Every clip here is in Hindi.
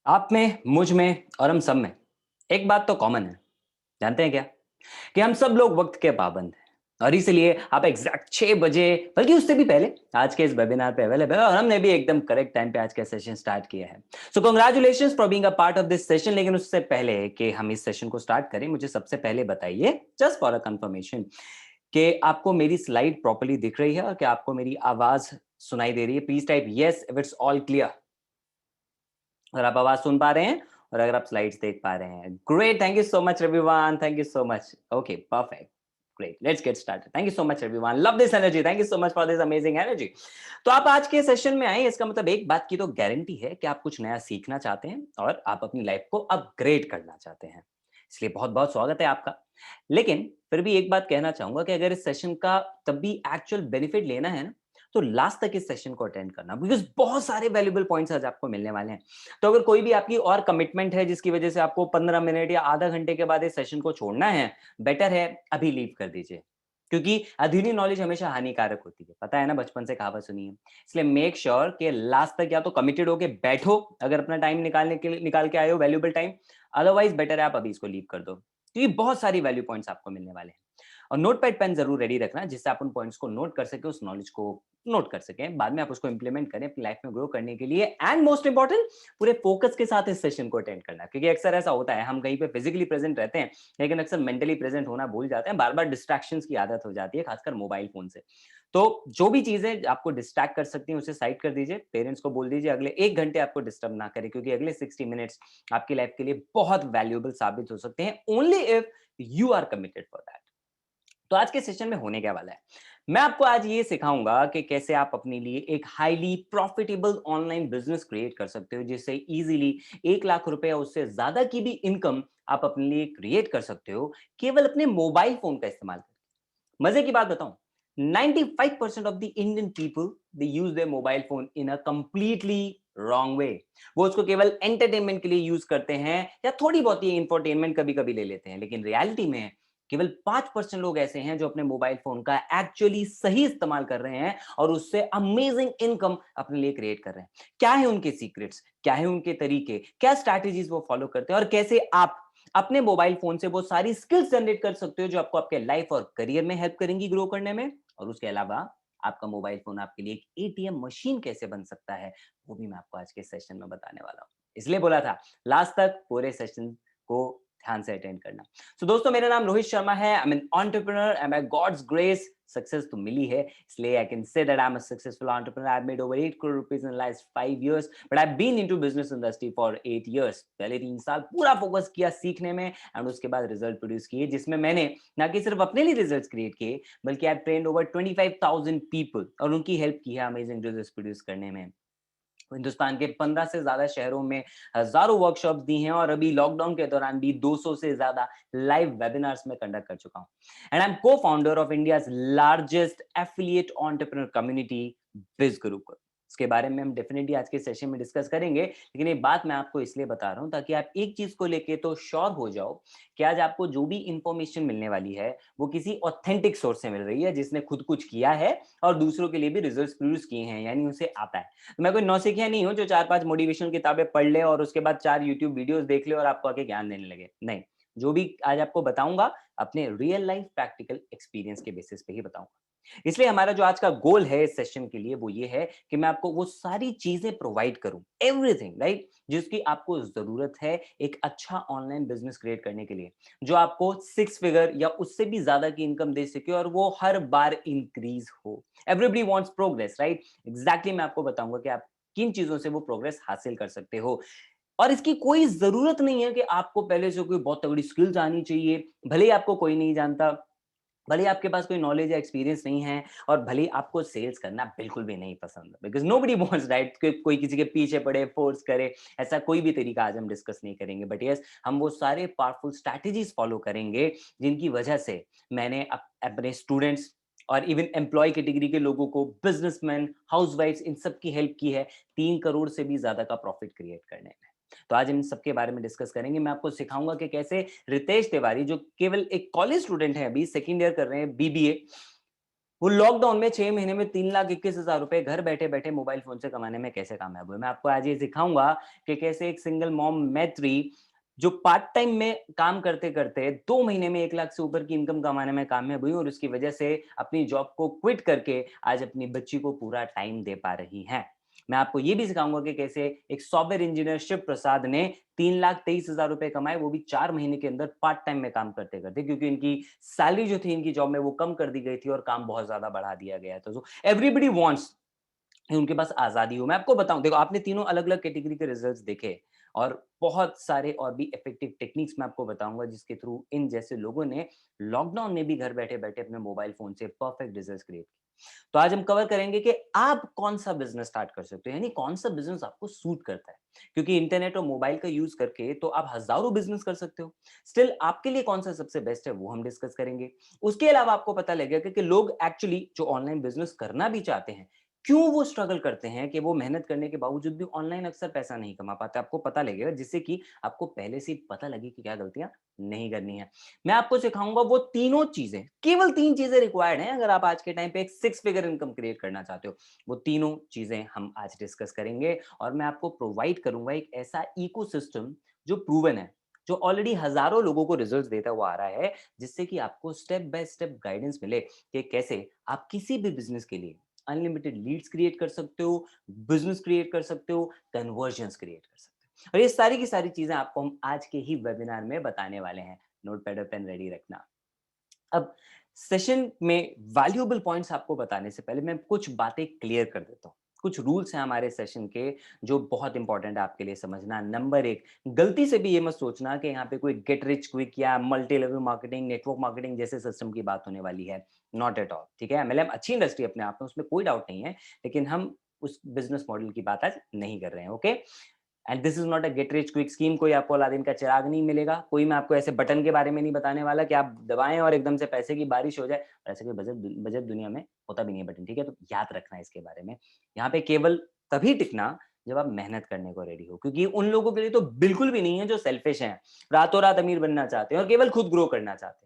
आप में, मुझ में और हम सब में एक बात तो कॉमन है। जानते हैं क्या? कि हम सब लोग वक्त के पाबंद हैं और इसलिए आप एग्जैक्ट 6 बजे बल्कि उससे भी पहले आज के इस वेबिनार पे अवेलेबल है और हमने भी एकदम करेक्ट टाइम पे आज का सेशन स्टार्ट किया है। सो congratulations for being a part of this session. लेकिन उससे पहले कि हम इस सेशन को स्टार्ट करें, मुझे सबसे पहले बताइए, जस्ट फॉर अ कंफर्मेशन, कि आपको मेरी स्लाइड प्रॉपर्ली दिख रही है और कि आपको मेरी आवाज सुनाई दे रही है। Please type yes if it's all clear. अगर आप आवाज सुन पा रहे हैं और अगर आप स्लाइड्स देख पा रहे हैं, great, thank you so much everyone, thank you so much. Okay, perfect, great, let's get started. Thank you so much everyone, love this energy, thank you so much for this amazing energy. तो आप आज के सेशन में आए, इसका मतलब एक बात की तो गारंटी है कि आप कुछ नया सीखना चाहते हैं और आप अपनी लाइफ को अपग्रेड करना चाहते हैं। इसलिए बहुत बहुत स्वागत है आपका। लेकिन फिर भी एक बात कहना चाहूंगा कि अगर इस सेशन का तब भी एक्चुअल बेनिफिट लेना है ना, तो लास्ट तक इस सेशन को अटेंड करना, बिकॉज बहुत सारे वैल्यूएबल पॉइंट्स आज आपको मिलने वाले हैं। तो अगर कोई भी आपकी और कमिटमेंट है जिसकी वजह से आपको 15 मिनट या आधा घंटे के बाद इस सेशन को छोड़ना है, बेटर है अभी लीव कर दीजिए, क्योंकि अधूरी नॉलेज हमेशा हानिकारक होती है। पता है ना, बचपन से कहावत सुनी है। इसलिए मेक श्योर कि लास्ट तक या तो कमिटेड होके बैठो, अगर अपना टाइम निकाल के आए हो, वैल्यूएबल टाइम। अदरवाइज बेटर है आप अभी इसको लीव कर दो, क्योंकि बहुत सारी वैल्यू पॉइंट्स आपको मिलने वाले हैं। और नोटपैड पेन जरूर रेडी रखना, जिससे आप उन पॉइंट्स को नोट कर सके, उस नॉलेज को नोट कर सकें, बाद में आप उसको इंप्लीमेंट करें अपनी लाइफ में ग्रो करने के लिए। एंड मोस्ट इंपॉर्टेंट, पूरे फोकस के साथ इस सेशन को अटेंड करना, क्योंकि अक्सर ऐसा होता है हम कहीं पे फिजिकली प्रेजेंट रहते हैं लेकिन अक्सर मेंटली प्रेजेंट होना भूल जाते हैं। बार बार डिस्ट्रैक्शंस की आदत हो जाती है, खासकर मोबाइल फोन से। तो जो भी चीजें आपको डिस्ट्रैक्ट कर सकती हैं उसे साइड कर दीजिए। पेरेंट्स को बोल दीजिए अगले 1 घंटे आपको डिस्टर्ब ना करें, क्योंकि अगले 60 मिनट्स आपकी लाइफ के लिए बहुत वैल्यूएबल साबित हो सकते हैं, only if you are committed for that. तो आज के सेशन में होने क्या वाला है, मैं आपको आज ये सिखाऊंगा कि कैसे आप अपने लिए एक highly profitable online business create कर सकते हो, जिससे इजीली 1 लाख रुपए या उससे ज्यादा की भी इनकम आप अपने लिए क्रिएट कर सकते हो, केवल अपने मोबाइल फोन का इस्तेमाल करके। मजे की बात बताऊं, 95% of the Indian people they use their mobile phone in a completely wrong way. वो उसको केवल एंटरटेनमेंट के लिए यूज करते हैं या थोड़ी बहुत ही इंफोटेनमेंट कभी कभी ले लेते हैं, लेकिन रियलिटी में केवल 5% लोग ऐसे हैं जो अपने मोबाइल फोन का एक्चुअली सही इस्तेमाल कर रहे हैं और उससे अमेजिंग इनकम अपने लिए क्रिएट कर रहे हैं। क्या है उनके सीक्रेट्स, क्या है उनके तरीके, क्या स्ट्रैटेजीज वो फॉलो करते हैं और कैसे आप अपने मोबाइल फोन से वो सारी स्किल्स जनरेट कर सकते हो जो आपको आपके लाइफ और करियर में हेल्प करेंगी ग्रो करने में। और उसके अलावा आपका मोबाइल फोन आपके लिए एक एटीएम मशीन कैसे बन सकता है, वो भी मैं आपको आज के सेशन में बताने वाला हूं। इसलिए बोला था लास्ट तक पूरे सेशन को ध्यान से अटेंड करना। दोस्तों, मेरा नाम रोहित शर्मा है। I am an entrepreneur and by God's grace success तो मिली है, इसलिए I can say that I am a successful entrepreneur. I have made over 8 crore rupees in last 5 years, but I have been into business industry for 8 years। पहले 3 साल पूरा फोकस किया सीखने में एंड उसके बाद रिजल्ट प्रोड्यूस किए, जिसमें मैंने ना कि सिर्फ अपने लिए रिजल्ट्स क्रिएट किए, बल्कि I have trained over 25,000 people और उनकी हेल्प की है अमेजिंग रिजल्ट्स प्रोड्यूस करने में। हिंदुस्तान के 15 से ज्यादा शहरों में हजारों वर्कशॉप्स दी हैं और अभी लॉकडाउन के दौरान भी 200 से ज्यादा लाइव वेबिनार्स में कंडक्ट कर चुका हूं। एंड आई एम को founder of India's largest affiliate entrepreneur community, बिज गुरुकुल। इसके बारे में हम डेफिनेटली आज के सेशन में डिस्कस करेंगे, लेकिन ये बात मैं आपको इसलिए बता रहा हूं ताकि आप एक चीज को लेके तो श्योर हो जाओ कि आज आपको जो भी इंफॉर्मेशन मिलने वाली है वो किसी ऑथेंटिक सोर्स से मिल रही है, जिसने खुद कुछ किया है और दूसरों के लिए भी रिजल्ट्स प्रोड्यूस किए हैं, यानी उसे आता है। तो मैं कोई नौसिखिया नहीं हूं जो 4-5 मोटिवेशनल किताबें पढ़ ले और उसके बाद 4 यूट्यूब वीडियोस देख ले और आपको आके ज्ञान देने लगे। नहीं, जो भी आज आपको बताऊंगा अपने रियल लाइफ प्रैक्टिकल एक्सपीरियंस के बेसिस पे ही बताऊंगा। इसलिए हमारा जो आज का गोल है इस सेशन के लिए वो ये है कि मैं आपको वो सारी चीजें प्रोवाइड करूं, एवरीथिंग राइट, जिसकी आपको जरूरत है एक अच्छा ऑनलाइन बिजनेस क्रिएट करने के लिए, जो आपको 6 फिगर या उससे भी ज्यादा की इनकम दे सके और वो हर बार इंक्रीज हो। Everybody wants progress, right? Exactly मैं आपको बताऊंगा कि आप किन चीजों से वो प्रोग्रेस हासिल कर सकते हो। और इसकी कोई जरूरत नहीं है कि आपको पहले से कोई बहुत तगड़ी स्किल्स आनी चाहिए, भले ही आपको कोई नहीं जानता, भले ही आपके पास कोई नॉलेज या एक्सपीरियंस नहीं है, और भले ही आपको सेल्स करना बिल्कुल भी नहीं पसंद, बिकॉज नोबडी वांट्स राइट कि कोई किसी के पीछे पड़े, फोर्स करे। ऐसा कोई भी तरीका आज हम डिस्कस नहीं करेंगे, बट यस, हम वो सारे पावरफुल स्ट्रैटेजीज फॉलो करेंगे जिनकी वजह से मैंने अपने स्टूडेंट्स और इवन एम्प्लॉय कैटेगरी के लोगों को, बिजनेसमैन, हाउसवाइफ्स, इन सब की हेल्प की है 3 करोड़ से भी ज्यादा का प्रॉफिट क्रिएट करने में। तो आज इन सबके बारे में डिस्कस करेंगे। मैं आपको सिखाऊंगा कि कैसे रितेश तिवारी, जो केवल एक कॉलेज स्टूडेंट है, अभी सेकंड ईयर कर रहे हैं बीबीए, वो लॉकडाउन में 6 महीने में 3,21,000 रुपए घर बैठे बैठे मोबाइल फोन से कमाने में कैसे कामयाब हुए। मैं आपको आज ये सिखाऊंगा कि कैसे एक सिंगल मॉम मैत्री जो पार्ट टाइम में काम करते करते 2 महीने में 1 लाख से ऊपर की इनकम कमाने में कामयाब हुई और उसकी वजह से अपनी जॉब को क्विट करके आज अपनी बच्ची को पूरा टाइम दे पा रही हैं। मैं आपको ये भी सिखाऊंगा कि कैसे एक सॉफ्टवेयर इंजीनियर शिव प्रसाद ने 3,23,000 रुपए कमाए, वो भी 4 महीने के अंदर पार्ट टाइम में काम करते करते, क्योंकि इनकी सैलरी जो थी इनकी जॉब में वो कम कर दी गई थी और काम बहुत ज्यादा बढ़ा दिया गया था। सो एवरीबडी वांट्स उनके पास आजादी हो। मैं आपको बताऊं, देखो आपने तीनों अलग अलग कैटेगरी के रिजल्ट्स देखे और बहुत सारे और भी इफेक्टिव टेक्निक्स मैं आपको बताऊंगा जिसके थ्रू इन जैसे लोगों ने लॉकडाउन में भी घर बैठे बैठे अपने मोबाइल फोन से परफेक्ट रिजल्ट्स क्रिएट किए। तो आज हम कवर करेंगे कि आप कौन सा बिजनेस स्टार्ट कर सकते हो, यानी कौन सा बिजनेस आपको सूट करता है, क्योंकि इंटरनेट और मोबाइल का यूज करके तो आप हजारों बिजनेस कर सकते हो। स्टिल आपके लिए कौन सा सबसे बेस्ट है वो हम डिस्कस करेंगे। उसके अलावा आपको पता लगेगा कि लोग एक्चुअली जो ऑनलाइन बिजनेस करना भी चाहते हैं, क्यों वो स्ट्रगल करते हैं, कि वो मेहनत करने के बावजूद भी ऑनलाइन अक्सर पैसा नहीं कमा पाते। आपको पता लगेगा जिससे कि आपको पहले से ही पता लगे कि क्या गलतियां नहीं करनी है। मैं आपको सिखाऊंगा वो तीनों चीजें, केवल 3 चीजें रिक्वायर्ड हैं अगर आप आज के टाइम पे एक 6 फिगर इनकम क्रिएट करना चाहते हो। वो तीनों चीजें हम आज डिस्कस करेंगे और मैं आपको प्रोवाइड करूंगा एक ऐसा इकोसिस्टम जो प्रूवन है, जो ऑलरेडी हजारों लोगों को रिजल्ट्स देता हुआ आ रहा है, जिससे कि आपको स्टेप बाय स्टेप गाइडेंस मिले कि कैसे आप किसी भी बिजनेस के लिए अनलिमिटेड लीड्स क्रिएट कर सकते हो, बिजनेस क्रिएट कर सकते हो, कन्वर्जन्स क्रिएट कर सकते हो। और ये सारी की सारी चीजें आपको हम आज के ही वेबिनार में बताने वाले हैं। नोट पैड और पेन रेडी रखना। अब सेशन में वैल्यूएबल पॉइंट्स आपको बताने से पहले मैं कुछ बातें क्लियर कर देता हूँ। कुछ रूल्स हैं हमारे सेशन के जो बहुत इंपॉर्टेंट है आपके लिए समझना। नंबर एक, गलती से भी ये मत सोचना कि यहाँ पे कोई गेट रिच क्विक या multi level marketing, network marketing जैसे सिस्टम की बात होने वाली है। नॉट एट ऑल, ठीक है। एमएलएम अच्छी इंडस्ट्री अपने आप में, उसमें कोई डाउट नहीं है, लेकिन हम उस बिजनेस मॉडल की बात आज नहीं कर रहे हैं। Okay, and this is not a get rich quick scheme. कोई आपको अलादीन का चिराग नहीं मिलेगा। कोई मैं आपको ऐसे बटन के बारे में नहीं बताने वाला कि आप दबाएं और एकदम से पैसे की बारिश हो जाए। और ऐसे कोई बजट बजट दुनिया में होता भी नहीं है बटन, ठीक है। तो याद रखना है इसके बारे में। यहाँ पे केवल तभी टिकना जब आप मेहनत करने को रेडी हो, क्योंकि उन लोगों के लिए तो बिल्कुल भी नहीं है जो सेल्फिश हैं, रातों रात अमीर बनना चाहते हैं और केवल खुद ग्रो करना चाहते हैं।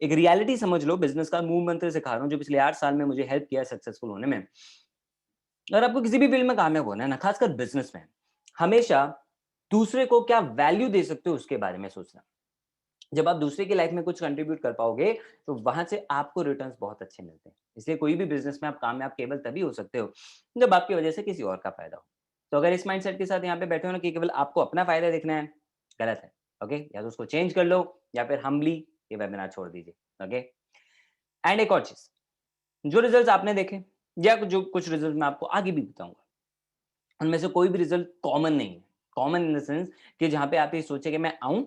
एक रियलिटी समझ लो, बिजनेस का मूव मंत्र सिखा रहा हूँ जो पिछले 8 साल में मुझे हेल्प किया सक्सेसफुल होने में। अगर आपको किसी भी फील्ड में कामयाब होना है ना, खासकर बिजनेस में, हमेशा दूसरे को क्या वैल्यू दे सकते हो उसके बारे में सोचना। जब आप दूसरे की लाइफ में कुछ कंट्रीब्यूट कर पाओगे तो वहां से आपको रिटर्न्स बहुत अच्छे मिलते हैं। इसलिए कोई भी बिजनेस में आप कामयाब केवल तभी हो सकते हो जब आपकी वजह से किसी और का फायदा हो। तो अगर इस माइंडसेट के साथ यहाँ पे बैठे हो ना कि केवल आपको अपना फायदा देखना है, गलत है। ओके, या तो उसको चेंज कर लो या फिर हम्बली ये वेबिनार छोड़ दीजिए। ओके, एंड एक और चीज, जो रिजल्ट आपने देखे या जो कुछ रिजल्ट मैं आपको आगे भी बताऊंगा, उनमें से कोई भी रिजल्ट कॉमन नहीं है। कॉमन इन द सेंस कि जहां पे आप ये सोचे कि मैं आऊं,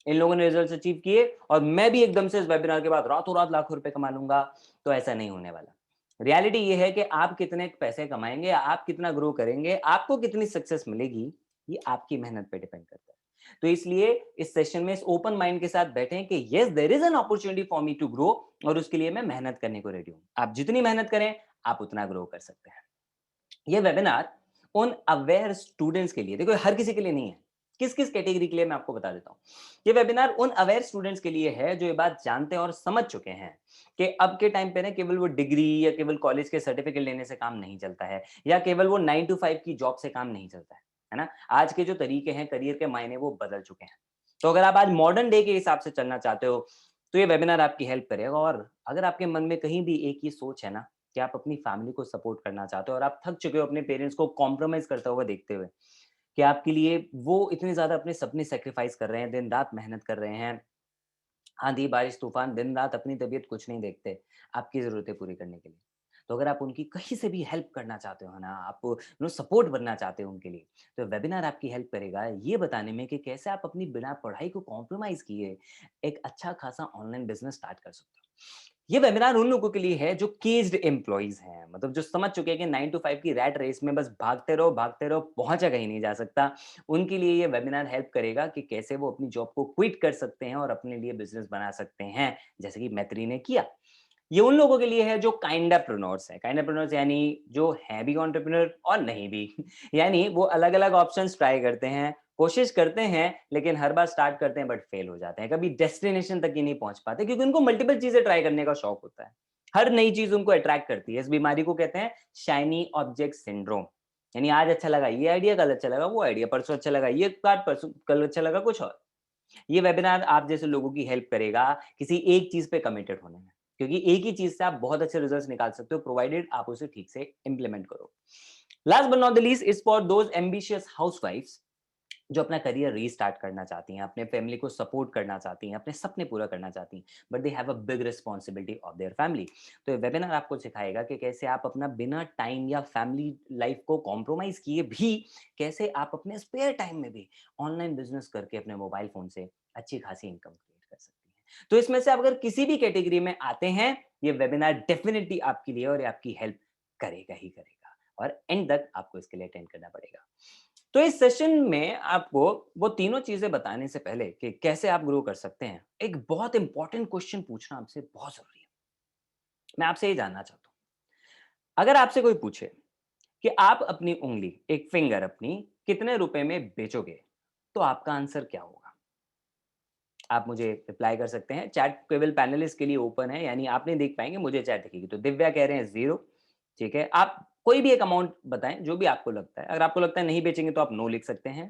इन लोगों ने रिजल्ट अचीव किए और मैं भी एकदम से इस वेबिनार के बाद रातों रात लाखों रुपए कमा लूंगा, तो ऐसा नहीं होने वाला। रियलिटी ये है कि आप कितने पैसे कमाएंगे, आप कितना ग्रो करेंगे, आपको कितनी सक्सेस मिलेगी, ये आपकी मेहनत पे डिपेंड करता है। तो इसलिए इस सेशन में इस ओपन माइंड के साथ बैठे कि yes there is an opportunity for me to grow, और उसके लिए मैं मेहनत करने को रेडी हूं। आप जितनी मेहनत करें आप उतना ग्रो कर सकते हैं। ये वेबिनार उन अवेयर स्टूडेंट्स के लिए, देखो हर किसी के लिए नहीं है, किस किस कैटेगरी के लिए मैं आपको बता देता हूं। ये वेबिनार उन अवेयर स्टूडेंट्स के लिए है जो ये बात जानते हैं और समझ चुके हैं कि अब के टाइम पे ना केवल वो डिग्री या केवल कॉलेज के सर्टिफिकेट लेने से काम नहीं चलता है, या केवल वो 9 to 5 की जॉब से काम नहीं चलता है ना। आज के जो तरीके हैं करियर के मायने वो बदल चुके हैं। तो अगर आप आज मॉडर्न डे के हिसाब से चलना चाहते हो तो ये वेबिनार आपकी हेल्प करेगा। और अगर आपके मन में कहीं भी एक ही सोच है ना कि आप अपनी फैमिली को सपोर्ट करना चाहते हो और आप थक चुके हो अपने पेरेंट्स को कॉम्प्रोमाइज करता हुआ देखते हुए, कि आपके लिए वो इतने ज्यादा अपने सपने सेक्रीफाइस कर रहे हैं, दिन रात मेहनत कर रहे हैं, आंधी बारिश तूफान दिन रात अपनी तबीयत कुछ नहीं देखते आपकी जरूरतें पूरी करने के लिए। तो अगर आप उनकी कहीं से भी हेल्प करना चाहते हो ना, आप सपोर्ट बनना चाहते हो उनके लिए, तो वेबिनार आपकी हेल्प करेगा ये बताने में कि कैसे आप अपनी बिना पढ़ाई को कॉम्प्रोमाइज किए एक अच्छा खासा ऑनलाइन बिजनेस स्टार्ट कर सकते हो। ये वेबिनार उन लोगों के लिए है जो केज्ड एम्प्लॉइज हैं, मतलब जो समझ चुके हैं कि 9 to 5 की रैट रेस में बस भागते रहो, पहुंचा कहीं नहीं जा सकता। उनके लिए ये वेबिनार हेल्प करेगा कि कैसे वो अपनी जॉब को क्विट कर सकते हैं और अपने लिए बिजनेस बना सकते हैं, जैसे कि मैत्री ने किया। ये उन लोगों के लिए है जो काइंड एंटरप्रेन्योर्स है। काइंड एंटरप्रेन्योर्स यानी जो है भी एंटरप्रेन्योर और नहीं भी यानी वो अलग अलग ऑप्शंस ट्राई करते हैं, कोशिश करते हैं, लेकिन हर बार स्टार्ट करते हैं बट फेल हो जाते हैं, कभी डेस्टिनेशन तक ही नहीं पहुंच पाते, क्योंकि उनको मल्टीपल चीजें ट्राई करने का शौक होता है। हर नई चीज उनको अट्रैक्ट करती है। इस बीमारी को कहते हैं शाइनी ऑब्जेक्ट सिंड्रोम। यानी आज अच्छा लगा ये आइडिया, कल अच्छा लगा वो आइडिया, परसों अच्छा लगा ये बात, परसों कल अच्छा लगा कुछ और। ये वेबिनार आप जैसे लोगों की हेल्प करेगा किसी एक चीज पे कमिटेड होने में, क्योंकि एक ही चीज से आप बहुत अच्छे रिजल्ट्स निकाल सकते हो, प्रोवाइडेड आप उसे ठीक से इंप्लीमेंट करो। Last but not the least is for those ambitious हाउसवाइफ्स जो अपना करियर रीस्टार्ट करना चाहती हैं, अपने फैमिली को सपोर्ट करना चाहती हैं, अपने सपने पूरा करना चाहती हैं, but they have a big responsibility of their family. तो ये वेबिनार आपको सिखाएगा कि कैसे आप अपना बिना टाइम या फैमिली लाइफ को कॉम्प्रोमाइज किए भी कैसे आप अपने स्पेयर टाइम में भी ऑनलाइन बिजनेस करके अपने मोबाइल फोन से अच्छी खासी इनकम क्रिएट कर सकती हैं। तो इसमें से आप अगर किसी भी कैटेगरी में आते हैं, ये वेबिनार डेफिनेटली आपके लिए और ये आपकी हेल्प करेगा ही करेगा, और एंड तक आपको इसके लिए अटेंड करना पड़ेगा। तो इस सेशन में आपको वो तीनों चीजें बताने से पहले कि कैसे आप ग्रो कर सकते हैं, एक बहुत इंपॉर्टेंट क्वेश्चन पूछना आपसे बहुत जरूरी है। मैं आपसे ये जानना चाहता हूं, अगर आपसे कोई पूछे कि आप अपनी उंगली, एक फिंगर अपनी कितने रुपए में बेचोगे, तो आपका आंसर क्या होगा? आप मुझे रिप्लाई कर सकते हैं। चैट केवल पैनलिस्ट के लिए ओपन है, यानी आप नहीं देख पाएंगे, मुझे चैट दिखेगी। तो दिव्या कह रहे हैं 0। ठीक है, आप कोई भी एक अमाउंट बताएं जो भी आपको लगता है। अगर आपको लगता है नहीं बेचेंगे तो आप नो लिख सकते हैं।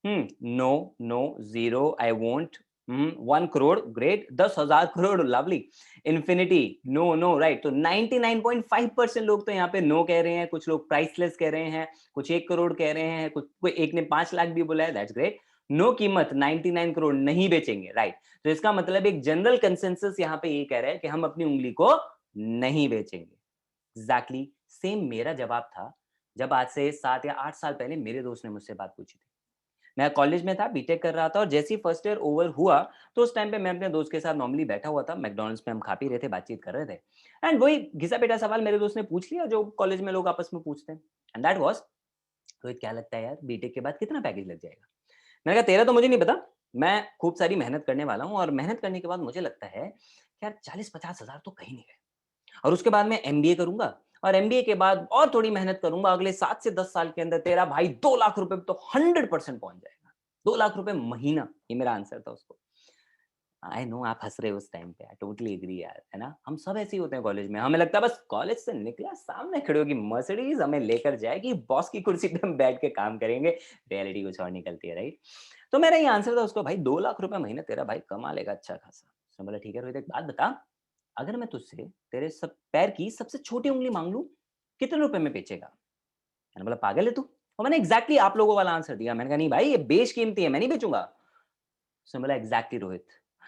No, no, 0, I won't, 1 crore, great, 10,000 crore, lovely, infinity, no, no, right. तो 99.5% लोग तो यहाँ पे नो कह रहे हैं, कुछ लोग प्राइसलेस कह रहे हैं, कुछ 1 करोड़ कह रहे हैं, कुछ कोई एक ने 5 लाख भी बोला है, दैट्स ग्रेट। नो कीमत 99 करोड़ नहीं बेचेंगे, राइट। तो इसका मतलब एक जनरल कंसेंसस यहाँ पे ये कह रहा है कि हम अपनी उंगली को नहीं बेचेंगे। एग्जैक्टली सेम मेरा जवाब था जब आज से 7 या 8 साल पहले मेरे दोस्त ने मुझसे बात पूछी थी। मैं कॉलेज में था, बीटेक कर रहा था, और जैसे ही फर्स्ट ईयर ओवर हुआ तो उस टाइम पे मैं अपने दोस्त के साथ नॉर्मली बैठा हुआ था, मैकडॉनल्ड्स में हम खा पी रहे थे, बातचीत कर रहे थे, एंड वही घिसा पेटा सवाल मेरे दोस्त ने पूछ लिया जो कॉलेज में लोग आपस में पूछते हैं, एंड दैट वाज, रोहित क्या लगता है यार बीटेक के बाद कितना पैकेज लग जाएगा? मैंने कहा तेरा तो मुझे नहीं पता, मैं खूब सारी मेहनत करने वाला हूँ, और मेहनत करने के बाद मुझे लगता है कि यार 40-50 हज़ार तो कहीं नहीं गए, और उसके बाद मैं एमबीए करूंगा, और एमबीए के बाद और थोड़ी मेहनत करूंगा, अगले 7 से 10 साल के अंदर तेरा भाई 2 लाख रुपए तो 100% पहुंच जाएगा। 2 लाख रुपए महीना, ये मेरा आंसर था उसको। आई नो आप हंस रहे हो उस टाइम पे, आई टोटली एग्री यार, है ना, हम सब ऐसे ही होते हैं कॉलेज में, हमें लगता है बस कॉलेज से निकला सामने खड़े होगी मर्सिडीज हमें लेकर जाएगी, बॉस की कुर्सी पे हम बैठ के काम करेंगे, रियलिटी कुछ और निकलती है, राइट। तो मेरा ये आंसर था उसको, भाई 2 लाख रुपए महीने तेरा भाई कमा लेगा अच्छा खासा। उसने बोला ठीक है रोहित एक बात बता, अगर मैं तुझसे तेरे सब पैर की सबसे छोटी उंगली मांग लूं, कितने रुपए में बेचेगा? मैंने बोला पागल है तू, और मैंने एग्जैक्टली आप लोगों वाला आंसर दिया। मैंने कहा नहीं भाई ये बेशकीमती है, मैं नहीं बेचूंगा। उसने बोला एग्जैक्टली रोहित,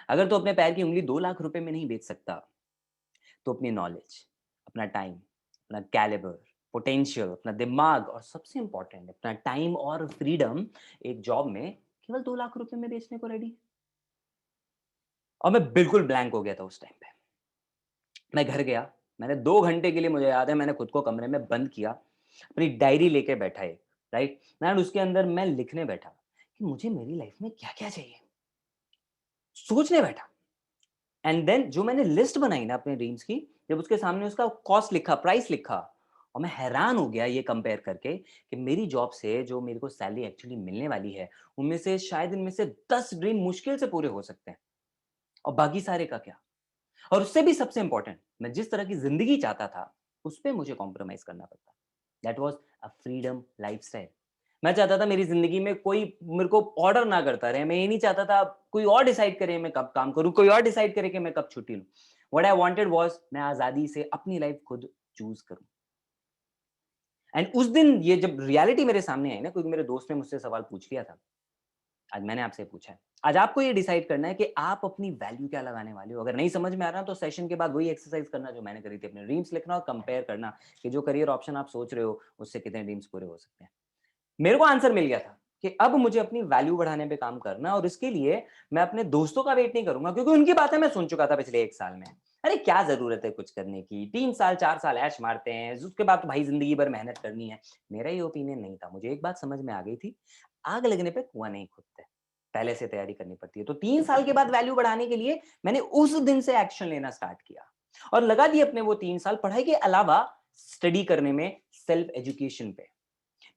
अगर तू अपने पैर की उंगली 2 लाख रुपए में नहीं बेच सकता, तो अपनी नॉलेज, अपना टाइम, अपना कैलिबर, पोटेंशियल, अपना दिमाग, और सबसे इंपॉर्टेंट अपना टाइम और फ्रीडम एक जॉब में केवल 2 लाख रुपए में बेचने को रेडी। और मैं बिल्कुल ब्लैंक हो गया था उस टाइम पे। मैं घर गया, मैंने 2 घंटे के लिए, मुझे याद है, मैंने खुद को कमरे में बंद किया, अपनी डायरी लेके बैठा है, राइट, एंड उसके अंदर मैं लिखने बैठा कि मुझे मेरी लाइफ में क्या क्या चाहिए, सोचने बैठा। एंड देन जो मैंने लिस्ट बनाई ना अपने ड्रीम्स की, जब उसके सामने उसका कॉस्ट लिखा, प्राइस लिखा, और मैं हैरान हो गया ये कंपेयर करके कि मेरी जॉब से जो मेरे को सैलरी एक्चुअली मिलने वाली है, उनमें से शायद इनमें से 10 ड्रीम मुश्किल से पूरे हो सकते हैं, और बाकी सारे का क्या? और उससे भी सबसे इंपॉर्टेंट, मैं जिस तरह की जिंदगी चाहता था उस पे मुझे कॉम्प्रोमाइज करना पड़ता। That was a freedom lifestyle. मैं चाहता था मेरी जिंदगी में कोई मेरे को ऑर्डर ना करता रहे, मैं ये नहीं चाहता था कोई और डिसाइड करे मैं कब काम करूं, कोई और डिसाइड करे कि मैं कब छुट्टी लूं। व्हाट आई वांटेड वाज मैं आजादी से अपनी लाइफ खुद चूज करूं। एंड उस दिन ये जब रियलिटी मेरे सामने आई ना, क्योंकि मेरे दोस्त ने मुझसे सवाल पूछ लिया था, आज मैंने आपसे पूछा है। आज आपको ये डिसाइड करना है कि आप अपनी वैल्यू क्या लगाने वाले हो। अगर नहीं समझ में आ रहा तो सेशन के बाद वही एक्सरसाइज करना जो मैंने करी थी, अपने ड्रीम्स लिखना और कंपेयर करना कि जो करियर ऑप्शन आप सोच रहे हो उससे कितने ड्रीम्स पूरे हो सकते हैं। मेरे को आंसर मिल गया था कि अब मुझे अपनी वैल्यू बढ़ाने पे काम करना है, और इसके लिए मैं अपने दोस्तों का वेट नहीं करूंगा, क्योंकि उनकी बातें मैं सुन चुका था पिछले 1 साल में। अरे क्या जरूरत है कुछ करने की, 3 साल 4 साल ऐश मारते हैं, उसके बाद तो भाई जिंदगी भर मेहनत करनी है। मेरा ये ओपिनियन नहीं था। मुझे एक बात समझ में आ गई थी, आग लगने पे कुआं नहीं खुदते, पहले से तैयारी करनी पड़ती है। तो 3 साल के बाद वैल्यू बढ़ाने के लिए मैंने उस दिन से एक्शन लेना स्टार्ट किया, और लगा दिए अपने वो 3 साल पढ़ाई के अलावा स्टडी करने में, सेल्फ एजुकेशन पे।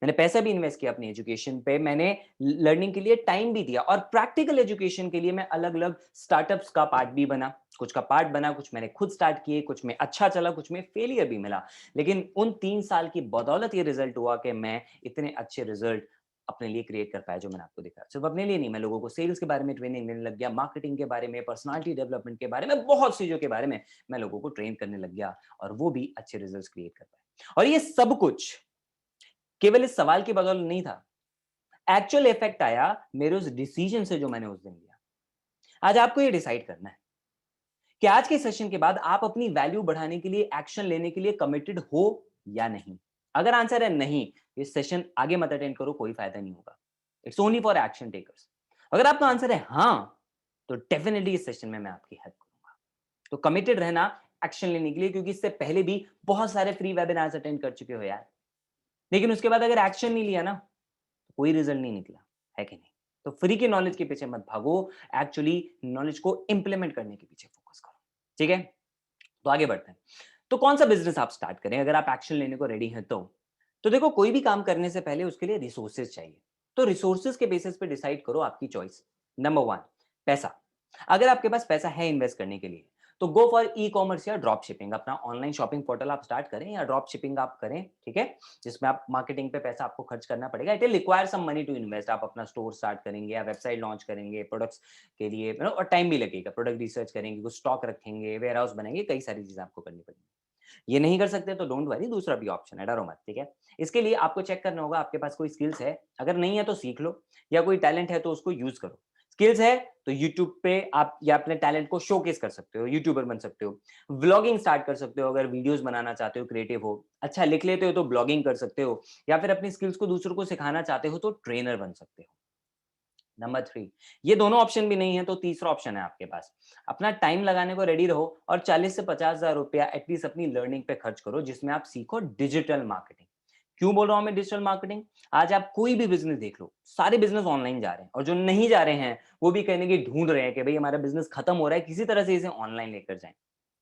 मैंने पैसा भी इन्वेस्ट किया अपनी एजुकेशन पे, मैंने लर्निंग के लिए टाइम भी दिया, और प्रैक्टिकल एजुकेशन के लिए मैं अलग अलग स्टार्टअप्स का पार्ट भी बना, कुछ का पार्ट बना, कुछ मैंने खुद स्टार्ट किए, कुछ में अच्छा चला, कुछ में फेलियर भी मिला। लेकिन उन 3 साल की बदौलत ये रिजल्ट हुआ कि मैं इतने अच्छे रिजल्ट अपने लिए क्रिएट कर पाया जो मैंने आपको दिखाया। सिर्फ अपने लिए नहीं, मैं लोगों को सेल्स के बारे में ट्रेनिंग देने लग गया, मार्केटिंग के बारे में, पर्सनालिटी डेवलपमेंट के बारे में, बहुत चीज़ों के बारे में मैं लोगों को ट्रेन करने लग गया और वो भी अच्छे रिजल्ट्स क्रिएट कर पाए। और ये सब कुछ केवल इस सवाल की बदौलत नहीं था। एक्चुअल इफेक्ट आया मेरे उस डिसीजन से जो मैंने उस दिन लिया। आज आपको ये डिसाइड करना है कि आज के सेशन के बाद आप अपनी वैल्यू बढ़ाने के लिए एक्शन लेने के लिए कमिटेड हो या नहीं। अगर आंसर है नहीं, ये सेशन आगे मत अटेंड करो, कोई फायदा नहीं होगा। It's only for action takers. अगर आपका आंसर है हाँ, तो डेफिनेटली इस सेशन में मैं आपकी हेल्प करूंगा। तो कमिटेड रहना एक्शन लेने के लिए, क्योंकि इससे पहले भी बहुत सारे फ्री वेबिनार्स अटेंड कर चुके हो यार, लेकिन उसके बाद अगर एक्शन नहीं लिया ना, तो कोई रिजल्ट नहीं निकला, है कि नहीं? तो फ्री के नॉलेज के पीछे मत भागो, एक्चुअली नॉलेज को इंप्लीमेंट करने के पीछे फोकस करो। ठीक है, तो आगे बढ़ते हैं। तो कौन सा बिजनेस आप स्टार्ट करें अगर आप एक्शन लेने को रेडी हैं तो देखो, कोई भी काम करने से पहले उसके लिए रिसोर्सेज चाहिए। तो रिसोर्सेज के बेसिस पे डिसाइड करो आपकी चॉइस। नंबर वन, पैसा। अगर आपके पास पैसा है इन्वेस्ट करने के लिए, तो गो फॉर ई कॉमर्स या ड्रॉप शिपिंग। अपना ऑनलाइन शॉपिंग पोर्टल आप स्टार्ट करें या ड्रॉप शिपिंग आप करें, ठीक है, जिसमें आप मार्केटिंग पे पैसा आपको खर्च करना पड़ेगा। It will require some money to invest. आप अपना स्टोर स्टार्ट करेंगे या वेबसाइट लॉन्च करेंगे, प्रोडक्ट्स के लिए और टाइम भी लगेगा। प्रोडक्ट रिसर्च करेंगे, कुछ स्टॉक रखेंगे, वेयर हाउस बनाएंगे, कई सारी चीजें आपको करनी पड़ेगी। ये नहीं कर सकते तो डोंट वरी, दूसरा भी ऑप्शन है, डरो मत, ठीक है। इसके लिए आपको चेक करना होगा आपके पास कोई स्किल्स है। अगर नहीं है तो सीख लो, या कोई टैलेंट है तो उसको यूज करो। स्किल्स है तो यूट्यूब पे आप या अपने टैलेंट को शोकेस कर सकते हो, यूट्यूबर बन सकते हो। व्लॉगिंग स्टार्ट कर सकते हो, अगर वीडियोस बनाना चाहते हो, क्रिएटिव हो, अच्छा लिख लेते हो तो ब्लॉगिंग कर सकते हो, या फिर अपनी स्किल्स को दूसरों को सिखाना चाहते हो तो ट्रेनर बन सकते हो। नंबर थ्री, ये दोनों ऑप्शन भी नहीं है तो तीसरा ऑप्शन है आपके पास। अपना टाइम लगाने को रेडी रहो और 40 से 50 हज़ार रुपया एटलीस्ट अपनी लर्निंग पे खर्च करो, जिसमें आप सीखो डिजिटल मार्केटिंग। क्यों बोल रहा हूं मैं डिजिटल मार्केटिंग? आज आप कोई भी बिजनेस देख लो, सारे बिजनेस ऑनलाइन जा रहे हैं, और जो नहीं जा रहे हैं वो भी कहने की ढूंढ रहे हैं कि भाई हमारा बिजनेस खत्म हो रहा है, किसी तरह से इसे ऑनलाइन लेकर जाएं।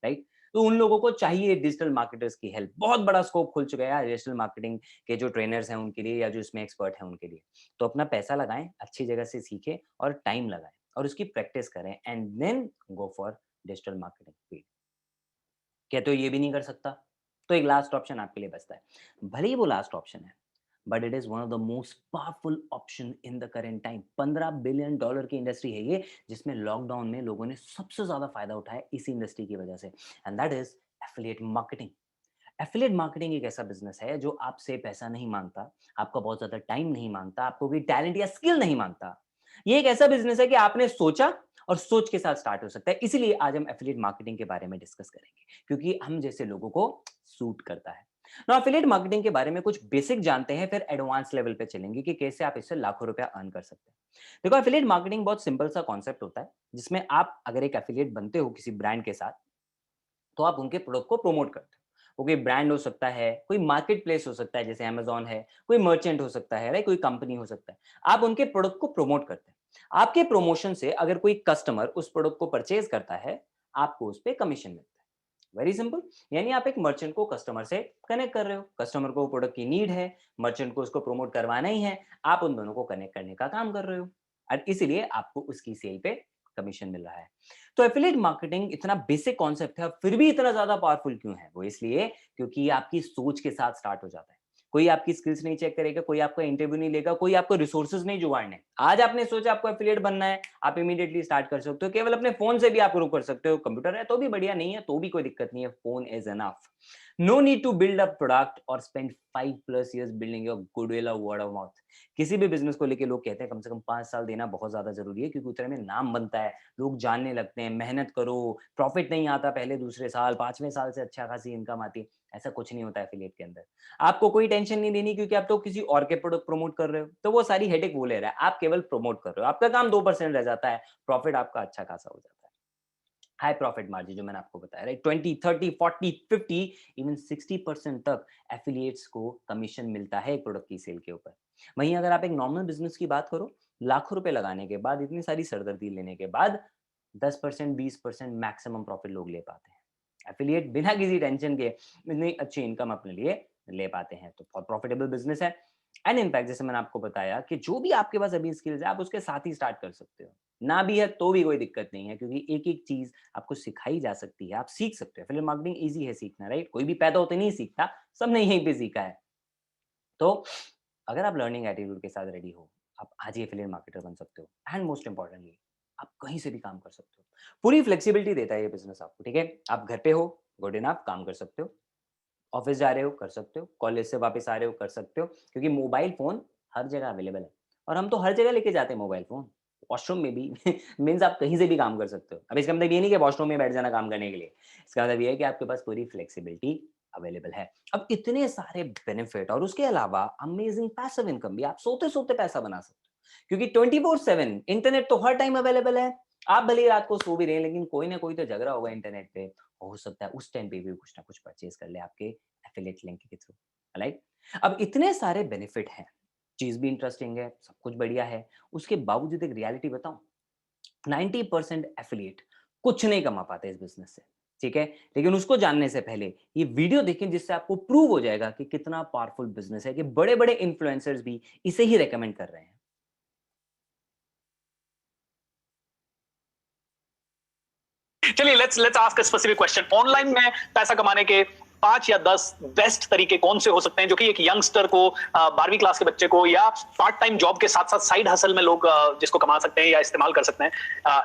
राइट? तो उन लोगों को चाहिए डिजिटल मार्केटर्स की हेल्प। बहुत बड़ा स्कोप खुल चुका है डिजिटल मार्केटिंग के जो ट्रेनर्स हैं उनके लिए, या जो इसमें एक्सपर्ट हैं उनके लिए। तो अपना पैसा लगाएं, अच्छी जगह से सीखें और टाइम लगाएं और उसकी प्रैक्टिस करें, and then go for digital marketing field. क्या तो ये भी नहीं कर सकता? तो एक लास्ट ऑप्शन आपके लिए बचता है। भले ही वो लास्ट ऑप्शन है, but it is one of the most powerful option in the current time. $15 billion की इंडस्ट्री है ये, जिसमें लॉकडाउन में लोगों ने सबसे ज्यादा फायदा उठाया इसी इंडस्ट्री की वजह से, and that is affiliate marketing. Affiliate marketing एक ऐसा बिजनेस है जो आपसे पैसा नहीं मांगता, आपका बहुत ज्यादा टाइम नहीं मांगता, आपको कोई टैलेंट या स्किल नहीं मांगता। ये एक ऐसा बिजनेस है कि आपने सोचा और सोच के साथ स्टार्ट हो सकता है। इसीलिए आज हम एफिलिएट मार्केटिंग के बारे में डिस्कस करेंगे, क्योंकि हम जैसे लोगों को सूट करता है ना। एफिलिएट मार्केटिंग के बारे में कुछ बेसिक जानते हैं, फिर एडवांस लेवल पे चलेंगे कि कैसे आप इससे लाखों रुपया अर्न कर सकते हैं। देखो, एफिलिएट मार्केटिंग बहुत सिंपल सा कॉन्सेप्ट होता है, जिसमें आप अगर एक एफिलिएट बनते हो किसी ब्रांड के साथ, तो आप उनके प्रोडक्ट को प्रमोट करते हो। वो कोई ब्रांड हो सकता है, कोई मार्केट प्लेस हो सकता है जैसे अमेजॉन है, कोई मर्चेंट हो सकता है, राइट, कोई कंपनी हो सकता है। आप उनके प्रोडक्ट को प्रमोट करते हैं। आपके प्रमोशन से अगर कोई कस्टमर उस प्रोडक्ट को परचेज करता है, आपको उस पर कमीशन मिलता है। Very simple. यानी आप एक मर्चेंट को कस्टमर से कनेक्ट कर रहे हो, कस्टमर को प्रोडक्ट की नीड है, मर्चेंट को उसको प्रमोट करवाना ही है, आप उन दोनों को कनेक्ट करने का काम कर रहे हो, और इसीलिए आपको उसकी सेल पे कमीशन मिल रहा है। तो एफिलिएट मार्केटिंग इतना बेसिक कॉन्सेप्ट है, फिर भी इतना ज्यादा पावरफुल क्यों है? वो इसलिए क्योंकि ये आपकी सोच के साथ स्टार्ट हो जाता है। कोई आपकी स्किल्स नहीं चेक करेगा, कोई आपका इंटरव्यू नहीं लेगा, कोई आपको रिसोर्सेज नहीं जुगाड़ने। आज आपने सोचा आपको एफिलिएट बनना है, आप इमीडिएटली स्टार्ट कर सकते हो। केवल अपने फोन से भी आप शुरू कर सकते हो। कंप्यूटर है तो भी बढ़िया, नहीं है तो भी कोई दिक्कत नहीं है, phone is enough. No need to build a product और spend 5+ years building your goodwill और वर्ड ऑफ माउथ। किसी भी बिजनेस को लेके लोग कहते हैं कम से कम 5 साल देना बहुत ज्यादा जरूरी है, क्योंकि उतने में नाम बनता है, लोग जानने लगते हैं। मेहनत करो, प्रॉफिट नहीं आता पहले दूसरे साल, 5वें साल से अच्छा खासी इनकम आती है। ऐसा कुछ नहीं होता एफिलिएट के अंदर। आपको कोई टेंशन नहीं लेनी, क्योंकि आप तो किसी और के प्रोडक्ट प्रमोट कर रहे हो, तो वो सारी हेडेक वो ले रहा है, आप केवल प्रमोट कर रहे हो। आपका काम 2% रह जाता है, प्रॉफिट आपका अच्छा खासा हो जाता है। हाई प्रॉफिट मार्जिन जो मैंने आपको बताया, राइट, 20, 30, 40, 50, इवन 60% तक एफिलिएट्स को कमीशन मिलता है एक प्रोडक्ट की सेल के ऊपर। वहीं अगर आप एक नॉर्मल बिजनेस की बात करो, लाखों रुपए लगाने के बाद, इतनी सारी सरदर्दी लेने के बाद, 10%, 20% मैक्सिमम प्रॉफिट लोग ले पाते हैं। एफिलिएट बिना किसी टेंशन के इतनी अच्छी इनकम अपने लिए ले पाते हैं, तो बहुत प्रॉफिटेबल बिजनेस है। एंड इनफैक्ट जैसे मैंने आपको बताया कि जो भी आपके पास अभी स्किल्स है आप उसके साथ ही स्टार्ट कर सकते हो, ना भी है तो भी कोई दिक्कत नहीं है, क्योंकि एक एक चीज आपको सिखाई जा सकती है, आप सीख सकते हो। एफिलिएट मार्केटिंग इजी है सीखना, राइट? कोई भी पैदा होते नहीं सीखता, सबने यहीं पे सीखा है। तो अगर आप लर्निंग एटीट्यूड के साथ रेडी हो, आप आज ही एफिलिएट मार्केटर बन सकते हो। एंड मोस्ट इंपॉर्टेंटली, आप कहीं से भी काम कर सकते हो। पूरी फ्लेक्सिबिलिटी देता है ये बिजनेस आपको, ठीक है? आप घर पे हो, गुड इनफ, काम कर सकते हो। ऑफिस जा रहे हो, कर सकते हो। कॉलेज से वापस आ रहे हो, कर सकते हो, क्योंकि मोबाइल फ़ोन हर जगह अवेलेबल है और हम तो हर जगह लेके जाते हैं मोबाइल फ़ोन। वॉशरूम में भी मीन्स आप कहीं से भी काम कर सकते हो। अब इसका मतलब ये नहीं कि वॉशरूम में बैठ जाना काम करने के लिए। इसका मतलब ये है कि आपके पास पूरी फ्लेक्सिबिलिटी अवेलेबल है। अब इतने सारे बेनिफिट और उसके अलावा अमेजिंग पैसिव इनकम भी, आप सोते-सोते पैसा बना सकते हो। क्योंकि 24/7 इंटरनेट तो हर टाइम अवेलेबल है। आप भले ही रात को सो भी रहे हैं, लेकिन कोई ना कोई तो जग रहा होगा इंटरनेट पे। हो सकता है उस टाइम पे भी कुछ ना कुछ परचेज़ कर ले आपके एफिलिएट लिंक के थ्रू, राइट? अब इतने सारे बेनिफिट हैं, चीज़ भी इंटरेस्टिंग है, सब कुछ बढ़िया है, उसके बावजूद एक रियलिटी बताऊँ? 90% एफिलिएट कुछ नहीं कमा पाते इस बिज़नेस से, ठीक है? लेकिन उसको जानने से पहले ये वीडियो देखें, जिससे आपको प्रूव हो जाएगा कि कितना पावरफुल बिज़नेस है, कि बड़े-बड़े इन्फ्लुएंसर्स भी इसे ही रिकमेंड कर रहे हैं। चलिए let's let's ask a specific question. Online में पैसा कमाने के 5 या 10 बेस्ट तरीके कौन से हो सकते हैं जो कि एक यंगस्टर को, 12वीं क्लास के बच्चे को, या पार्ट टाइम जॉब के साथ साथ साइड हसल में लोग जिसको कमा सकते हैं या इस्तेमाल कर सकते हैं?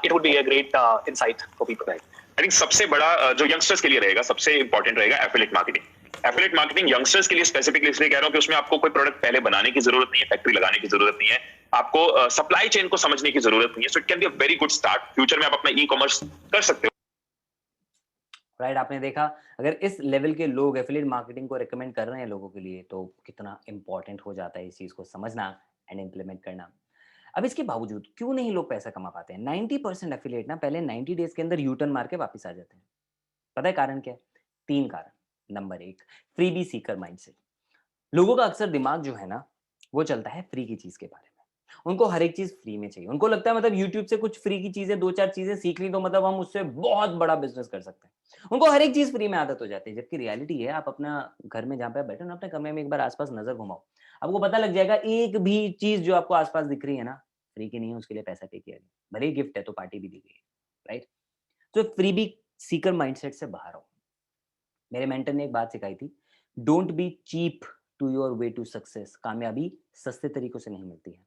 It would be a great insight for people. I think सबसे बड़ा जो यंगस्टर्स के लिए रहेगा, सबसे इंपॉर्टेंट रहेगा affiliate marketing. Affiliate marketing youngsters के लिए स्पेसिफिकली इसलिए कह रहा हूं कि उसमें आपको कोई प्रोडक्ट पहले बनाने की जरूरत नहीं है, फैक्ट्री लगाने की जरूरत नहीं है, आपको सप्लाई चेन को समझने की जरूरत नहीं है। So it can be a very good start. Future में आप अपना ई कॉमर्स कर सकते हो। राइट, आपने देखा, अगर इस लेवल के लोग एफिलिएट मार्केटिंग को रिकमेंड कर रहे हैं लोगों के लिए, तो कितना इंपॉर्टेंट हो जाता है इस चीज़ को समझना एंड इम्प्लीमेंट करना। अब इसके बावजूद क्यों नहीं लोग पैसा कमा पाते हैं? 90% एफिलिएट ना पहले 90 डेज के अंदर यू टर्न मार के वापस आ जाते हैं। पता है कारण क्या है? 3 कारण। Number 1, freebie Sikar mindset. लोगों का अक्सर दिमाग जो है ना, वो चलता है फ्री की चीज़ के बारे में। उनको हर एक चीज़ फ्री में चाहिए। उनको लगता है मतलब यूट्यूब से कुछ फ्री की चीज़ें 2-4 चीज़ें सीख ली तो मतलब हम उससे बहुत बड़ा बिज़नेस कर सकते हैं। उनको हर एक चीज़ फ्री में आदत हो जाती है। जबकि रियलिटी है, आप अपना घर में जहाँ पे आप बैठे हो ना, अपने कमरे में एक बार आस-पास नज़र घुमाओ। आपको पता लग जाएगा एक भी चीज़ जो आपको आस-पास दिख रही है ना, फ्री की नहीं है, उसके लिए पैसा पे किया गया। भले ही गिफ्ट है तो पार्टी भी दी गई है, राइट? तो फ्रीबी सीकर माइंडसेट से बाहर आओ। मेरे मेंटर ने एक बात सिखाई थी, don't be cheap to your way to success. कामयाबी सस्ते तरीकों से नहीं मिलती है,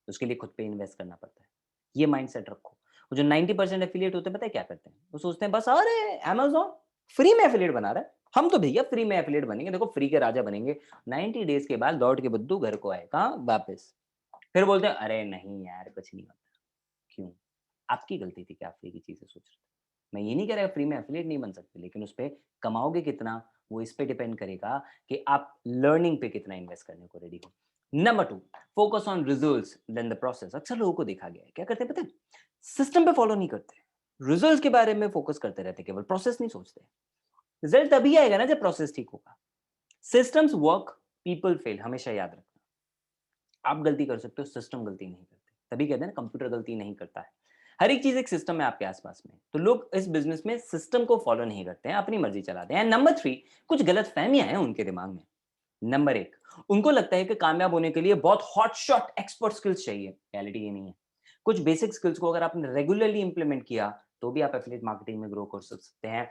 उसके लिए खुद पे इन्वेस्ट करना पड़ता है। ये माइंडसेट रखो। वो जो 90% एफिलिएट होते हैं, पता है क्या करते हैं? वो सोचते हैं बस अरे अमेज़न फ्री में एफिलिएट बना रहा है, हम तो भैया फ्री में एफिलिएट बनेंगे, देखो फ्री के राजा बनेंगे। 90 डेज़ के बाद लौट के बुद्धू घर को आए, कहाँ? वापस। फिर बोलते हैं अरे नहीं यार कुछ नहीं होता। क्यों? आपकी गलती थी कि आप फ्री की चीज़ें सोच रहे थे। मैं ये नहीं कह रहा फ्री में एफिलिएट नहीं बन सकते, लेकिन उसपे कमाओगे कितना, वो इस पे डिपेंड करेगा कि आप लर्निंग पे कितना इन्वेस्ट करने को रेडी हो। Number 2, focus on results than the process. अक्सर लोगों को देखा गया है, क्या करते हैं पता है? सिस्टम पे फॉलो नहीं करते, रिजल्ट्स के बारे में फोकस करते रहते, केवल प्रोसेस नहीं सोचते। रिजल्ट तभी आएगा ना जब प्रोसेस ठीक होगा। सिस्टम्स वर्क, पीपल फेल, हमेशा याद रखना। आप गलती कर सकते हो, सिस्टम गलती नहीं करते। तभी कहते हैं ना, कंप्यूटर गलती नहीं करता है। हर एक चीज एक सिस्टम है आपके आसपास में, तो लोग इस बिजनेस में सिस्टम को फॉलो नहीं करते हैं, अपनी मर्जी चलाते हैं। नंबर 3, कुछ गलत फहमियां हैं उनके दिमाग में। नंबर 1, उनको लगता है कि कामयाब होने के लिए बहुत हॉट शॉट एक्सपर्ट स्किल्स चाहिए। रियलिटी ये नहीं है। कुछ बेसिक स्किल्स को अगर आपने रेगुलरली इंप्लीमेंट किया, तो भी आप एफिलिएट मार्केटिंग में ग्रो कर सकते हैं।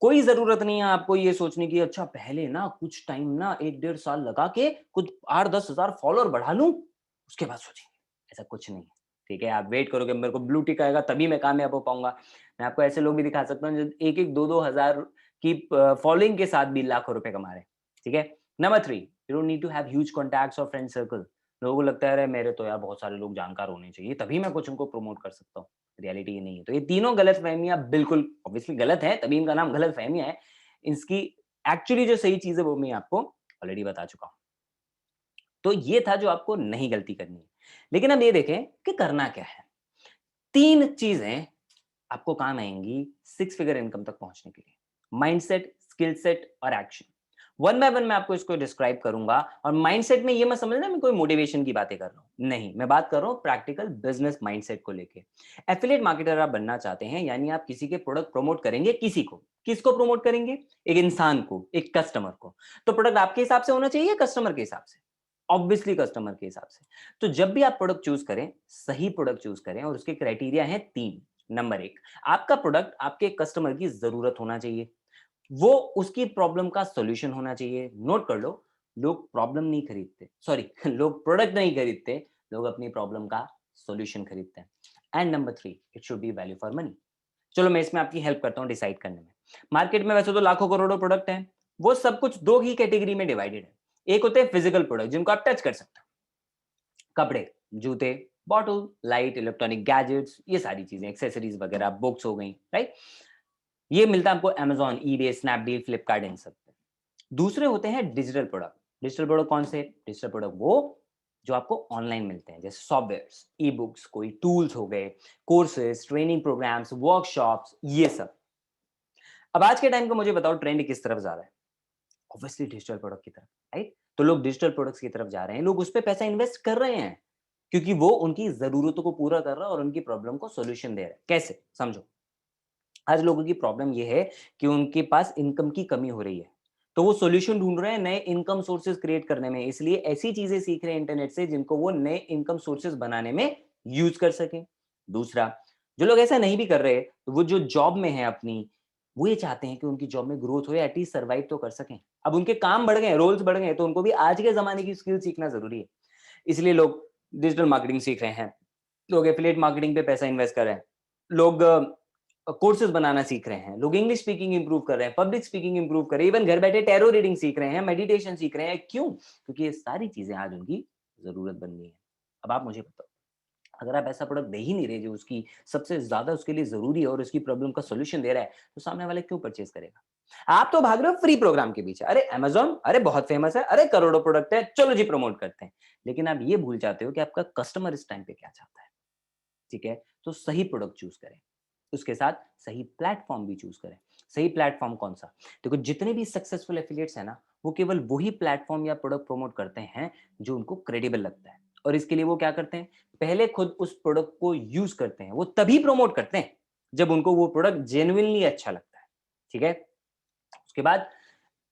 कोई जरूरत नहीं है आपको ये सोचने की, अच्छा पहले ना कुछ टाइम ना 1-1.5 साल लगा के कुछ 8-10 हजार फॉलोअर बढ़ा लूं, उसके बाद सोचेंगे। ऐसा कुछ नहीं है, ठीक है? आप वेट करोगे मेरे को ब्लू टिक आएगा तभी मैं कामयाब हो पाऊंगा। मैं आपको ऐसे लोग भी दिखा सकता हूँ जो 1-1, 2-2 हजार की फॉलोइंग के साथ भी लाखों रुपए कमा रहे हैं, ठीक है? Number 3, you don't need to have huge contacts और फ्रेंड सर्कल। लोगों को लगता है अरे मेरे तो यार बहुत सारे लोग जानकार होने चाहिए तभी मैं कुछ उनको प्रमोट कर सकता हूँ। रियलिटी ये नहीं है। तो ये तीनों गलत फहमियां बिल्कुल ऑब्वियसली गलत है, तभी इनका नाम गलत फहमियां है। इसकी एक्चुअली जो सही चीज है वो मैं आपको ऑलरेडी बता चुका हूँ। तो ये था जो आपको नहीं गलती करनी है। लेकिन अब ये देखें कि करना क्या है। 3 चीजें आपको काम आएंगी 6 फिगर इनकम तक पहुंचने के लिए। माइंडसेट, स्किल सेट और एक्शन। वन बाय वन मैं आपको इसको डिस्क्राइब करूंगा। और माइंडसेट में ये मत समझना मैं कोई मोटिवेशन की बातें कर रहा हूं, नहीं, मैं बात कर रहा हूं प्रैक्टिकल बिजनेस माइंडसेट को लेके। एफिलिएट मार्केटर आप बनना चाहते हैं, यानी आप किसी के प्रोडक्ट प्रमोट करेंगे, किसी को, किसको प्रमोट करेंगे? एक इंसान को, एक कस्टमर को। तो प्रोडक्ट आपके हिसाब से होना चाहिए, कस्टमर के हिसाब से? ऑब्वियसली कस्टमर के हिसाब से। तो जब भी आप प्रोडक्ट चूज करें, सही प्रोडक्ट चूज करें और उसके क्राइटेरिया हैं 3। नंबर 1, आपका प्रोडक्ट आपके कस्टमर की जरूरत होना चाहिए, वो उसकी प्रॉब्लम का सॉल्यूशन होना चाहिए। नोट कर लो, लोग प्रॉब्लम नहीं खरीदते, सॉरी लोग प्रोडक्ट नहीं खरीदते, लोग अपनी प्रॉब्लम का सॉल्यूशन खरीदते हैं। And number 3, it should be value for money. चलो मैं इसमें आपकी हेल्प करता हूं डिसाइड करने में। मार्केट में वैसे तो लाखों करोड़ों प्रोडक्ट हैं, वो सब कुछ दो ही कैटेगरी में डिवाइडेड है। एक होते हैं फिजिकल प्रोडक्ट जिनको आप टच कर सकते हो, कपड़े, जूते, बॉटल, लाइट, इलेक्ट्रॉनिक गैजेट्स, ये सारी चीजें, एक्सेसरीज वगैरह, बुक्स हो गई, राइट। ये मिलता है आपको Amazon, eBay, स्नैपडील, फ्लिपकार्ट, इन सब पे। दूसरे होते हैं डिजिटल प्रोडक्ट। डिजिटल प्रोडक्ट कौन से? डिजिटल प्रोडक्ट वो जो आपको ऑनलाइन मिलते हैं, जैसे सॉफ्टवेयर्स, ई बुक्स, कोई टूल्स हो गए, कोर्सेज, ट्रेनिंग प्रोग्राम्स, वर्कशॉप्स, ये सब। अब आज के टाइम को मुझे बताओ ट्रेंड किस तरफ जा रहा है? ऑब्वियसली डिजिटल प्रोडक्ट की तरफ, राइट। तो लोग डिजिटल प्रोडक्ट्स की तरफ जा रहे हैं, लोग उस पर पैसा इन्वेस्ट कर रहे हैं क्योंकि वो उनकी जरूरतों को पूरा कर रहा है और उनकी प्रॉब्लम को सोल्यूशन दे रहा है। कैसे? समझो। आज लोगों की प्रॉब्लम ये है कि उनके पास इनकम की कमी हो रही है, तो वो सॉल्यूशन ढूंढ रहे हैं नए इनकम सोर्सेज क्रिएट करने में, इसलिए ऐसी चीजें सीख रहे हैं इंटरनेट से जिनको वो नए इनकम सोर्सेज बनाने में यूज कर सके। दूसरा, जो लोग ऐसा नहीं भी कर रहे, तो वो जो जॉब में है अपनी, वो ये चाहते हैं कि उनकी जॉब में ग्रोथ हो या एटलीस्ट सर्वाइव तो कर सकें। अब उनके काम बढ़ गए, रोल्स बढ़ गए, तो उनको भी आज के जमाने की स्किल सीखना जरूरी है। इसलिए लोग डिजिटल मार्केटिंग सीख रहे हैं, लोग एफिलिएट मार्केटिंग पे पैसा इन्वेस्ट कर रहे हैं, लोग कोर्सेज बनाना सीख रहे हैं, लोग इंग्लिश स्पीकिंग इंप्रूव कर रहे हैं, पब्लिक स्पीकिंग इंप्रूव कर रहे हैं, इवन घर बैठे टैरो रीडिंग सीख रहे हैं, मेडिटेशन सीख रहे हैं। क्यों? क्योंकि ये सारी चीजें आज उनकी जरूरत बन गई है। अब आप मुझे बताओ, अगर आप ऐसा प्रोडक्ट दे ही नहीं रहे जो उसकी सबसे ज्यादा उसके लिए जरूरी है और उसकी प्रॉब्लम का सॉल्यूशन दे रहा है, तो सामने वाले क्यों परचेज करेगा? आप तो भाग रहे हो फ्री प्रोग्राम के पीछे। अरे अमेजॉन, अरे बहुत फेमस है, अरे करोड़ों प्रोडक्ट है, चलो जी प्रमोट करते हैं। लेकिन आप ये भूल जाते हो कि आपका कस्टमर इस टाइम पे क्या चाहता है। ठीक है, तो सही प्रोडक्ट चूज करें, उसके साथ सही प्लेटफॉर्म भी चूज करें। सही प्लेटफॉर्म कौन सा? देखो, जितने भी सक्सेसफुल एफिलिएट्स है ना, वो केवल वही प्लेटफॉर्म या प्रोडक्ट प्रमोट करते हैं जो उनको क्रेडिबल लगता है। और इसके लिए वो क्या करते हैं? पहले खुद उस प्रोडक्ट को यूज करते हैं, वो तभी प्रमोट करते हैं जब उनको वो प्रोडक्ट जेन्युइनली अच्छा लगता है। ठीक है, उसके बाद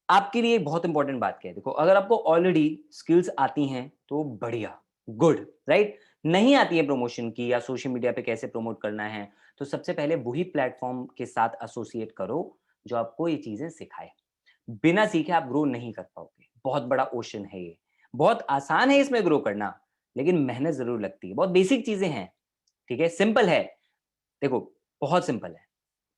आपके लिए एक बहुत इंपॉर्टेंट बात क्या है? देखो, अगर आपको ऑलरेडी स्किल्स आती हैं तो बढ़िया, गुड, राइट। नहीं आती है प्रमोशन की या सोशल मीडिया पे कैसे प्रमोट करना है, तो सबसे पहले वही प्लेटफॉर्म के साथ एसोसिएट करो जो आपको ये चीजें सिखाए। बिना सीखे आप ग्रो नहीं कर पाओगे। बहुत बड़ा ओशन है ये, बहुत आसान है इसमें ग्रो करना, लेकिन मेहनत जरूर लगती है। बहुत बेसिक चीजें हैं, ठीक है, सिंपल है। देखो, बहुत सिंपल है,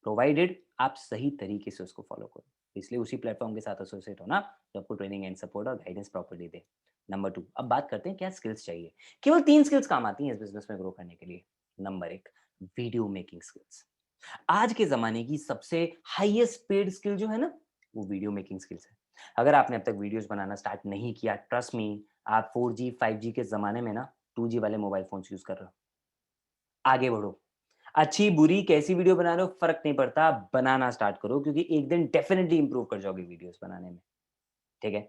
प्रोवाइडेड आप सही तरीके से उसको फॉलो करो। इसलिए उसी प्लेटफॉर्म के साथ एसोसिएट होना जो आपको ट्रेनिंग एंड सपोर्ट और गाइडेंस प्रॉपर्ली दे। नंबर 2, अब बात करते हैं क्या स्किल्स चाहिए। केवल 3 स्किल्स काम आती हैं इस बिजनेस में ग्रो करने के लिए। Number 1, video making skills. आज के जमाने की सबसे हाईएस्ट पेड स्किल जो है ना, वो वीडियो मेकिंग स्किल्स है। अगर आपने अब तक वीडियोस बनाना स्टार्ट नहीं किया, ट्रस्ट मी, आप 4G 5G के जमाने में ना 2G वाले मोबाइल फोन्स यूज कर रहे हो। आगे बढ़ो, अच्छी बुरी कैसी वीडियो बना रहे हो फर्क नहीं पड़ता, बनाना स्टार्ट करो, क्योंकि एक दिन डेफिनेटली इंप्रूव कर जाओगे वीडियोस बनाने में। ठीक है,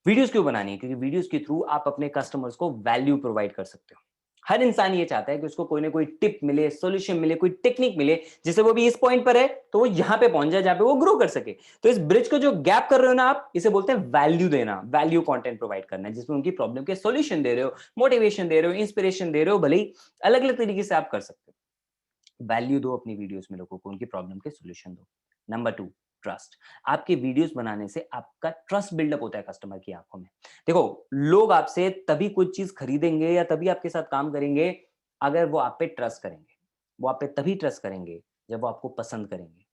वीडियोस क्यों बनानी है? क्योंकि वीडियोस के थ्रू आप अपने कस्टमर्स को वैल्यू प्रोवाइड कर सकते हो। हर इंसान ये चाहता है कि उसको कोई ना कोई टिप मिले, सॉल्यूशन मिले, कोई टेक्निक मिले, जिससे वो भी इस पॉइंट पर है तो वो यहां पे पहुंच जाए जहां पे वो ग्रो कर सके। तो इस ब्रिज को जो गैप कर रहे हो ना आप, इसे बोलते हैं वैल्यू देना, वैल्यू कंटेंट प्रोवाइड करना है जिसमें उनकी प्रॉब्लम के सॉल्यूशन दे रहे हो, मोटिवेशन दे रहे हो, इंस्पिरेशन दे रहे हो, भले ही अलग अलग तरीके से आप कर सकते हो। वैल्यू दो अपनी वीडियोस में, लोगों को उनकी प्रॉब्लम के सॉल्यूशन दो। Number 2, trust. आपके वीडियोस बनाने से आपका ट्रस्ट बिल्डअप होता है कस्टमर की आंखों में। देखो, लोग आपसे तभी कोई चीज खरीदेंगे या तभी आपके साथ काम करेंगे अगर वो आप पे ट्रस्ट करेंगे। वो आप पे तभी ट्रस्ट करेंगे जब वो आपको पसंद करेंगे,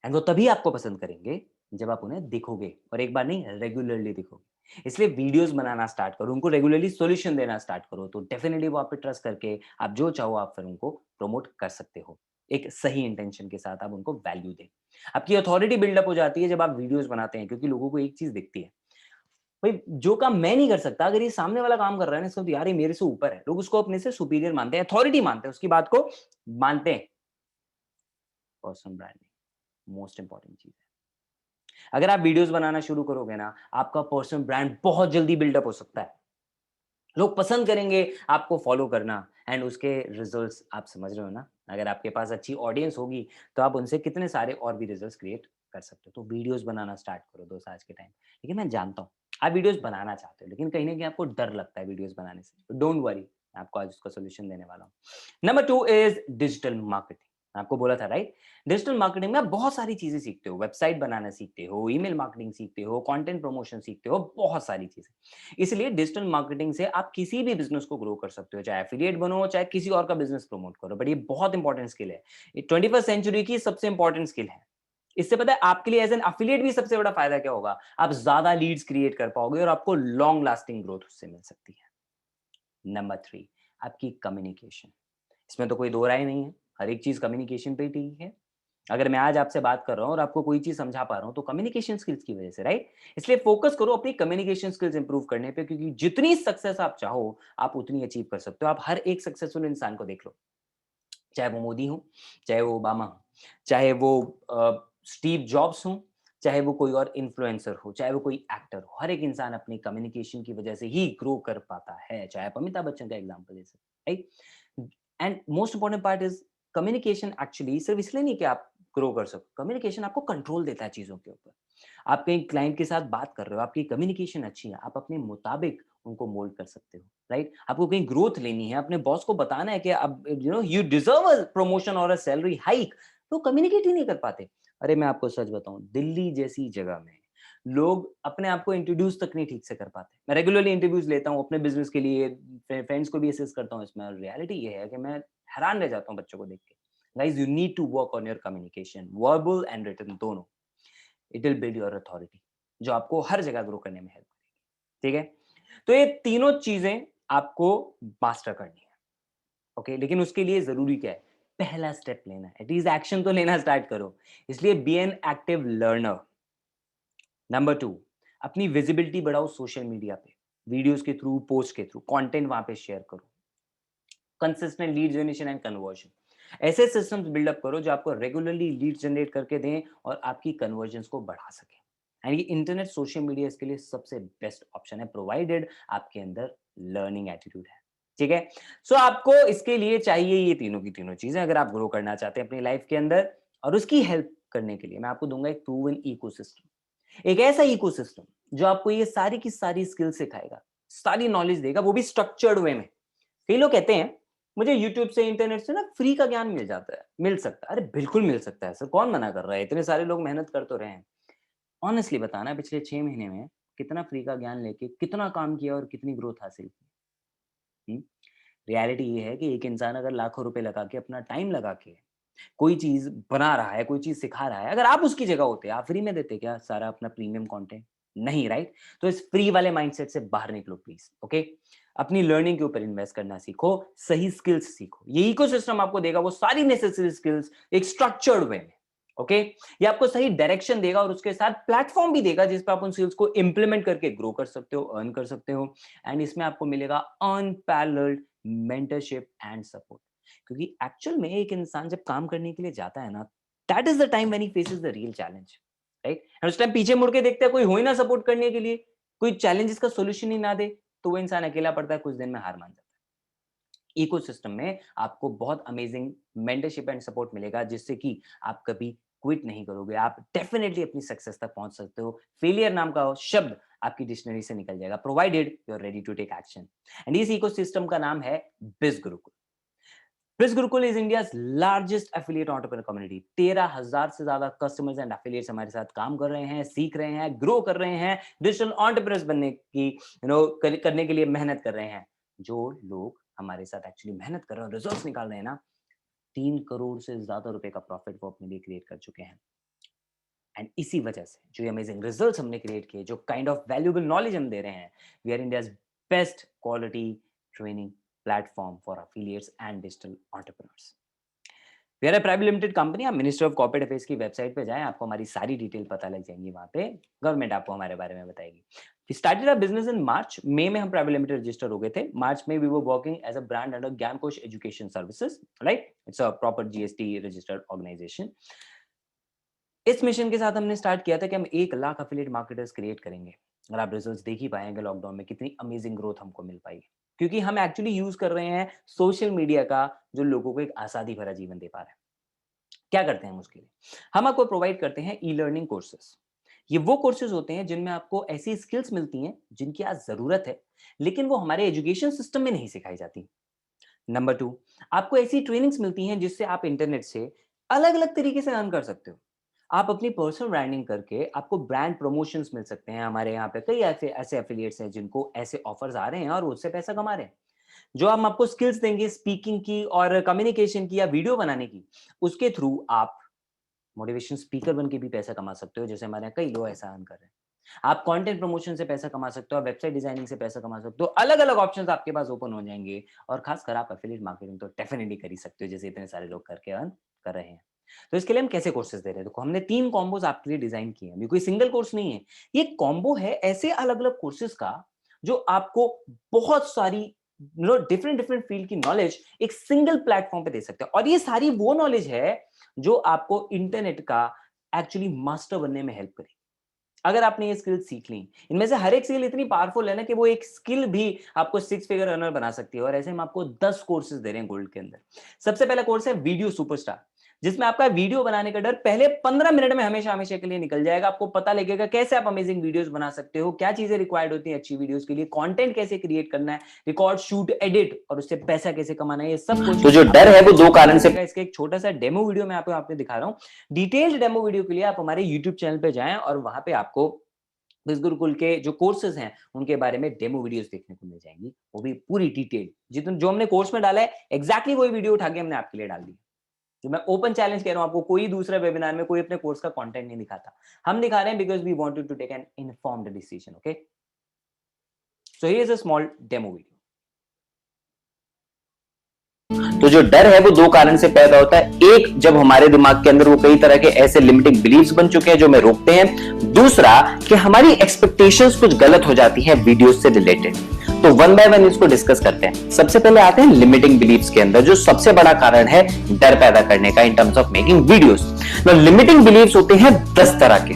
एंड वो तभी आपको पसंद करेंगे जब आप उन्हें दिखोगे, और एक बार नहीं, रेगुलरली दिखोगे। इसलिए वीडियोस बनाना स्टार्ट करो, उनको रेगुलरली सॉल्यूशन देना स्टार्ट करो, तो डेफिनेटली वो आप पे ट्रस्ट करके आप जो चाहो आप फिर उनको प्रमोट कर सकते हो। एक सही इंटेंशन के साथ आप उनको वैल्यू दें। आपकी अथॉरिटी बिल्डअप हो जाती है जब आप वीडियोस बनाते हैं, क्योंकि लोगों को एक चीज दिखती है, भाई जो काम मैं नहीं कर सकता अगर ये सामने वाला काम कर रहा है ना, इसको तो यार ये मेरे से ऊपर है, लोग उसको अपने से सुपीरियर मानते हैं, अथॉरिटी मानते हैं, उसकी बात को मानते हैं। पर्सनल ब्रांडिंग मोस्ट इंपॉर्टेंट चीज है। अगर आप वीडियोस बनाना शुरू करोगे ना, आपका पर्सनल ब्रांड बहुत जल्दी बिल्डअप हो सकता है। लोग पसंद करेंगे आपको फॉलो करना, एंड उसके रिजल्ट्स आप समझ रहे हो ना। अगर आपके पास अच्छी ऑडियंस होगी तो आप उनसे कितने सारे और भी रिजल्ट्स क्रिएट कर सकते हो। तो वीडियोस बनाना स्टार्ट करो दोस्त आज के टाइम। लेकिन मैं जानता हूँ आप वीडियोस बनाना चाहते हो, लेकिन कहीं न कहीं आपको डर लगता है वीडियोस बनाने से। डोंट वरी, मैं आपको आज उसका सॉल्यूशन देने वाला हूँ। Number 2 is digital marketing. आपको बोला था राइट? डिजिटल मार्केटिंग में आप बहुत सारी चीज़ें सीखते हो, वेबसाइट बनाना सीखते हो, ईमेल मार्केटिंग सीखते हो, कंटेंट प्रमोशन सीखते हो, बहुत सारी चीज़ें। इसलिए डिजिटल मार्केटिंग से आप किसी भी बिज़नेस को ग्रो कर सकते हो, चाहे एफिलिएट बनो, चाहे किसी और का बिज़नेस प्रमोट करो। बट ये बहुत इंपॉर्टेंट स्किल है। ये 21st सेंचुरी की सबसे इंपॉर्टेंट स्किल है। इससे पता है आपके लिए एज़ एन एफिलिएट भी सबसे बड़ा फायदा क्या होगा? आप ज़्यादा लीड्स क्रिएट कर पाओगे और आपको लॉन्ग लास्टिंग ग्रोथ उससे मिल सकती है। नंबर 3 आपकी कम्युनिकेशन। इसमें तो कोई दो राय नहीं है। हर एक चीज़ कम्युनिकेशन पे ही टिकी है। अगर मैं आज आपसे बात कर रहा हूँ और आपको कोई चीज़ समझा पा रहा हूँ तो कम्युनिकेशन स्किल्स की वजह से, राइट? इसलिए फोकस करो अपनी कम्युनिकेशन स्किल्स इंप्रूव करने पे, क्योंकि जितनी सक्सेस आप चाहो, आप उतनी अचीव कर सकते हो। आप हर एक सक्सेसफुल इंसान को देख लो। चाहे वो मोदी हो, चाहे वो ओबामा हो, चाहे वो स्टीव जॉब्स हों, चाहे वो कोई और इन्फ्लुएंसर हो, चाहे वो कोई एक्टर हो, हर एक इंसान अपनी कम्युनिकेशन की वजह से ही ग्रो कर पाता है। चाहे आप अमिताभ बच्चन का एग्जांपल ले सकते हैं, right? And most important part is communication actually सिर्फ इसलिए नहीं कि आप ग्रो कर सको, कम्युनिकेशन आपको कंट्रोल देता है चीज़ों के ऊपर। आप कहीं क्लाइंट के साथ बात कर रहे हो, आपकी कम्युनिकेशन अच्छी है, आप अपने मुताबिक उनको मोल्ड कर सकते हो, राइट? आपको कहीं ग्रोथ लेनी है, अपने बॉस को बताना है कि अब यू डिजर्व अ प्रमोशन और अ सैलरी हाइक, तो कम्युनिकेट ही नहीं कर पाते। अरे मैं आपको सच बताऊं, दिल्ली जैसी जगह में लोग अपने आप को इंट्रोड्यूस तक नहीं ठीक से कर पाते। मैं रेगुलरली इंटरव्यूज लेता हूँ अपने बिजनेस के लिए, फ्रेंड्स को भी असिस्ट करता हूँ इसमें। रियलिटी ये है कि मैं हैरान रह जाता हूँ बच्चों को देख के। Guys, you need to work on your communication, verbal and written दोनों। It will build your authority, जो आपको हर जगह ग्रो करने में हेल्प करेगी। ठीक है? तो ये तीनों चीजें आपको मास्टर करनी है। ओके, लेकिन उसके लिए जरूरी क्या है? पहला स्टेप लेना है, एटलीस्ट एक्शन तो लेना स्टार्ट करो। इसलिए be an active learner. Number 2, अपनी विजिबिलिटी बढ़ाओ सोशल मीडिया पे, वीडियोस के थ्रू, पोस्ट के थ्रू, कंटेंट वहां पे शेयर करो। Consistent lead generation and conversion, ऐसे सिस्टम्स बिल्डअप करो जो आपको रेगुलरली लीड जनरेट करके दें और आपकी कन्वर्जन को बढ़ा सके। एंड ये इंटरनेट, सोशल मीडिया इसके लिए सबसे बेस्ट ऑप्शन है, प्रोवाइडेड आपके अंदर लर्निंग एटीट्यूड है। ठीक है? सो आपको इसके लिए चाहिए ये तीनों की तीनों चीजें, अगर आप ग्रो करना चाहते हैं अपनी लाइफ के अंदर। और उसकी हेल्प करने के लिए मैं आपको दूंगा एक प्रूवन इकोसिस्टम, एक ऐसा इकोसिस्टम जो आपको ये सारी की सारी स्किल सिखाएगा, सारी नॉलेज देगा, वो भी स्ट्रक्चर्ड वे में। कई लोग कहते हैं मुझे यूट्यूब से, इंटरनेट से ना फ्री का ज्ञान मिल जाता है, मिल सकता है। अरे बिल्कुल मिल सकता है सर, कौन मना कर रहा है? इतने सारे लोग मेहनत कर तो रहे हैं। ऑनेस्टली बताना, पिछले 6 महीने में कितना फ्री का ज्ञान लेके कितना काम किया और कितनी ग्रोथ हासिल की? रियलिटी ये है कि एक इंसान अगर लाखों रुपए लगा के, अपना टाइम लगा के कोई चीज बना रहा है, कोई चीज सिखा रहा है, अगर आप उसकी जगह होते, आप फ्री में देते क्या सारा अपना प्रीमियम कंटेंट? नहीं, राइट? तो इस फ्री वाले माइंडसेट से बाहर निकलो प्लीज। ओके, अपनी लर्निंग के ऊपर इन्वेस्ट करना सीखो, सही स्किल्स सीखो। ये इकोसिस्टम आपको देगा वो सारी नेसेसरी स्किल्स एक स्ट्रक्चर्ड वे में। ओके, ये आपको सही डायरेक्शन देगा और उसके साथ प्लेटफॉर्म भी देगा जिस पर आप उन स्किल्स को इंप्लीमेंट करके ग्रो कर सकते हो, अर्न कर सकते हो। एंड इसमें आपको मिलेगा अनपैरेलल्ड मेंटरशिप एंड सपोर्ट। क्योंकि एक्चुअल में एक इंसान जब काम करने के लिए जाता है ना, that is the time when he faces the real challenge, right? And उस टाइम पीछे मुड़ के देखता है, कोई हो ही ना सपोर्ट करने के लिए, कोई चैलेंजेस का सॉल्यूशन ही ना दे, तो वो इंसान अकेला पड़ता है, कुछ दिन में हार मान जाता है। इकोसिस्टम में आपको बहुत अमेजिंग मेंटरशिप एंड सपोर्ट मिलेगा, जिससे कि आप कभी क्विट नहीं करोगे, आप डेफिनेटली अपनी सक्सेस तक पहुंच सकते हो। फेलियर नाम का शब्द आपकी डिक्शनरी से निकल जाएगा, provided you are ready to take action. And इस इकोसिस्टम का नाम है बिज Gurukul. Biz Gurukul is India's largest affiliate entrepreneur community। 13,000 से ज्यादा कस्टमर्स एंड एफिलिएट्स हमारे साथ काम कर रहे हैं, सीख रहे हैं, ग्रो कर रहे हैं, डिजिटल एंटरप्रेन्योर्स बनने की करने के लिए मेहनत कर रहे हैं। जो लोग हमारे साथ एक्चुअली मेहनत कर रहे हैं, रिजल्ट्स निकाल रहे हैं ना, 3 करोड़ से ज्यादा रुपए का प्रॉफिट वो अपने लिए क्रिएट कर चुके हैं। एंड इसी वजह से जो अमेजिंग रिजल्ट्स हमने क्रिएट किए, जो काइंड ऑफ वैल्यूएबल नॉलेज हम दे रहे हैं, we are India's best quality training platform for affiliates and digital entrepreneurs. We are a private limited company. आप मिनिस्ट्री ऑफ कॉर्पोरेट अफेयर्स की वेबसाइट पे जाएं, आपको हमारी सारी डिटेल पता लग जाएंगी। वहां पे गवर्नमेंट आपको हमारे बारे में बताएगी। We started our business in March. मई में हम प्राइवेट लिमिटेड रजिस्टर हो गए थे। मार्च में we were working as a brand under Gyankosh education services, right? It's a proper GST registered organisation. इस मिशन के साथ हमने स्टार्ट किया था कि हम 1 लाख एफिलिएट मार्केटर्स क्रिएट करेंगे। और आप रिजल्ट्स देख ही पाएंगे लॉकडाउन में कितनी अमेजिंग ग्रोथ हमको मिल पाई, क्योंकि हम एक्चुअली यूज कर रहे हैं सोशल मीडिया का, जो लोगों को एक आजादी भरा जीवन दे पा रहा है। क्या करते हैं हम उसके लिए? हम आपको प्रोवाइड करते हैं ई लर्निंग कोर्सेज। ये वो कोर्सेज होते हैं जिनमें आपको ऐसी स्किल्स मिलती हैं जिनकी आज जरूरत है, लेकिन वो हमारे एजुकेशन सिस्टम में नहीं सिखाई जाती। नंबर 2, आपको ऐसी ट्रेनिंग्स मिलती हैं जिससे आप इंटरनेट से अलग अलग तरीके से अर्न कर सकते हो। आप अपनी पर्सनल ब्रांडिंग करके आपको ब्रांड प्रमोशंस मिल सकते हैं। हमारे यहाँ पे कई ऐसे ऐसे एफिलिएट्स हैं जिनको ऐसे ऑफर्स आ रहे हैं और उससे पैसा कमा रहे हैं। जो हम आपको स्किल्स देंगे स्पीकिंग की और कम्युनिकेशन की या वीडियो बनाने की, उसके थ्रू आप मोटिवेशन स्पीकर बन के भी पैसा कमा सकते हो, जैसे हमारे यहाँ कई लोग ऐसा अर्न कर रहे हैं। आप कंटेंट प्रमोशन से पैसा कमा सकते हो, आप वेबसाइट डिजाइनिंग से पैसा कमा सकते हो, अलग अलग ऑप्शंस आपके पास ओपन हो जाएंगे। और खासकर आप एफिलिएट मार्केटिंग तो डेफिनेटली कर ही सकते हो, जैसे इतने सारे लोग करके अर्न कर रहे हैं। तो इसके लिए हम कैसे कोर्सेज दे रहे हैं? देखो, हमने 3 कॉम्बोज आपके लिए डिजाइन किए हैं। ये कोई सिंगल कोर्स नहीं है, ये कॉम्बो है ऐसे अलग अलग कोर्सेज का जो आपको बहुत सारी डिफरेंट डिफरेंट फील्ड की नॉलेज एक सिंगल प्लेटफॉर्म पे दे सकते हैं। और ये सारी वो नॉलेज है जो आपको इंटरनेट का एक्चुअली मास्टर बनने में हेल्प करेगी। अगर आपने ये स्किल सीख ली, इनमें से हर एक स्किल इतनी पावरफुल है ना कि वो एक स्किल भी आपको 6 फिगर अर्नर बना सकती है। और ऐसे हम आपको 10 कोर्सेज दे रहे हैं गोल्ड के अंदर। सबसे पहला कोर्स है वीडियो सुपरस्टार, जिसमें आपका वीडियो बनाने का डर पहले 15 मिनट में हमेशा हमेशा के लिए निकल जाएगा। आपको पता लगेगा कैसे आप अमेजिंग वीडियोस बना सकते हो, क्या चीजें रिक्वायर्ड होती हैं अच्छी वीडियोस के लिए, कंटेंट कैसे क्रिएट करना है, रिकॉर्ड शूट एडिट और उससे पैसा कैसे कमाना है। ये सब कुछ तो जो डर है वो 2 कारण से इसका एक छोटा सा डेमो वीडियो मैं आपको दिखा रहा हूँ। डिटेल्ड डेमो वीडियो के लिए आप हमारे यूट्यूब चैनल पे जाएं और वहां पे आपको बिज गुरुकुल के जो कोर्सेज हैं उनके बारे में डेमो वीडियोस देखने को मिल जाएंगी, वो भी पूरी डिटेल। जितना जो हमने कोर्स में डाला है एग्जैक्टली वही वीडियो उठा के हमने आपके लिए डाल दी। जो मैं ओपन चैलेंज कह रहा हूं आपको, कोई दूसरा वेबिनार में कोई अपने कोर्स का कंटेंट नहीं दिखाता, हम दिखा रहे हैं because we wanted to take an informed decision. Okay, so here is a small demo video. तो जो डर है वो 2 कारण से पैदा होता है। एक, जब हमारे दिमाग के अंदर वो कई तरह के ऐसे लिमिटिंग बिलीफ्स बन चुके हैं जो हमें रोकते हैं। दूसरा, कि हमारी एक्सपेक्टेशंस कुछ गलत हो जाती हैं वीडियोस से रिलेटेड। तो वन बाय वन इसको डिस्कस करते हैं। सबसे पहले आते हैं लिमिटिंग बिलीफ्स के अंदर, जो सबसे बड़ा कारण है डर पैदा करने का in terms of making videos. Limiting beliefs होते हैं 10 तरह के।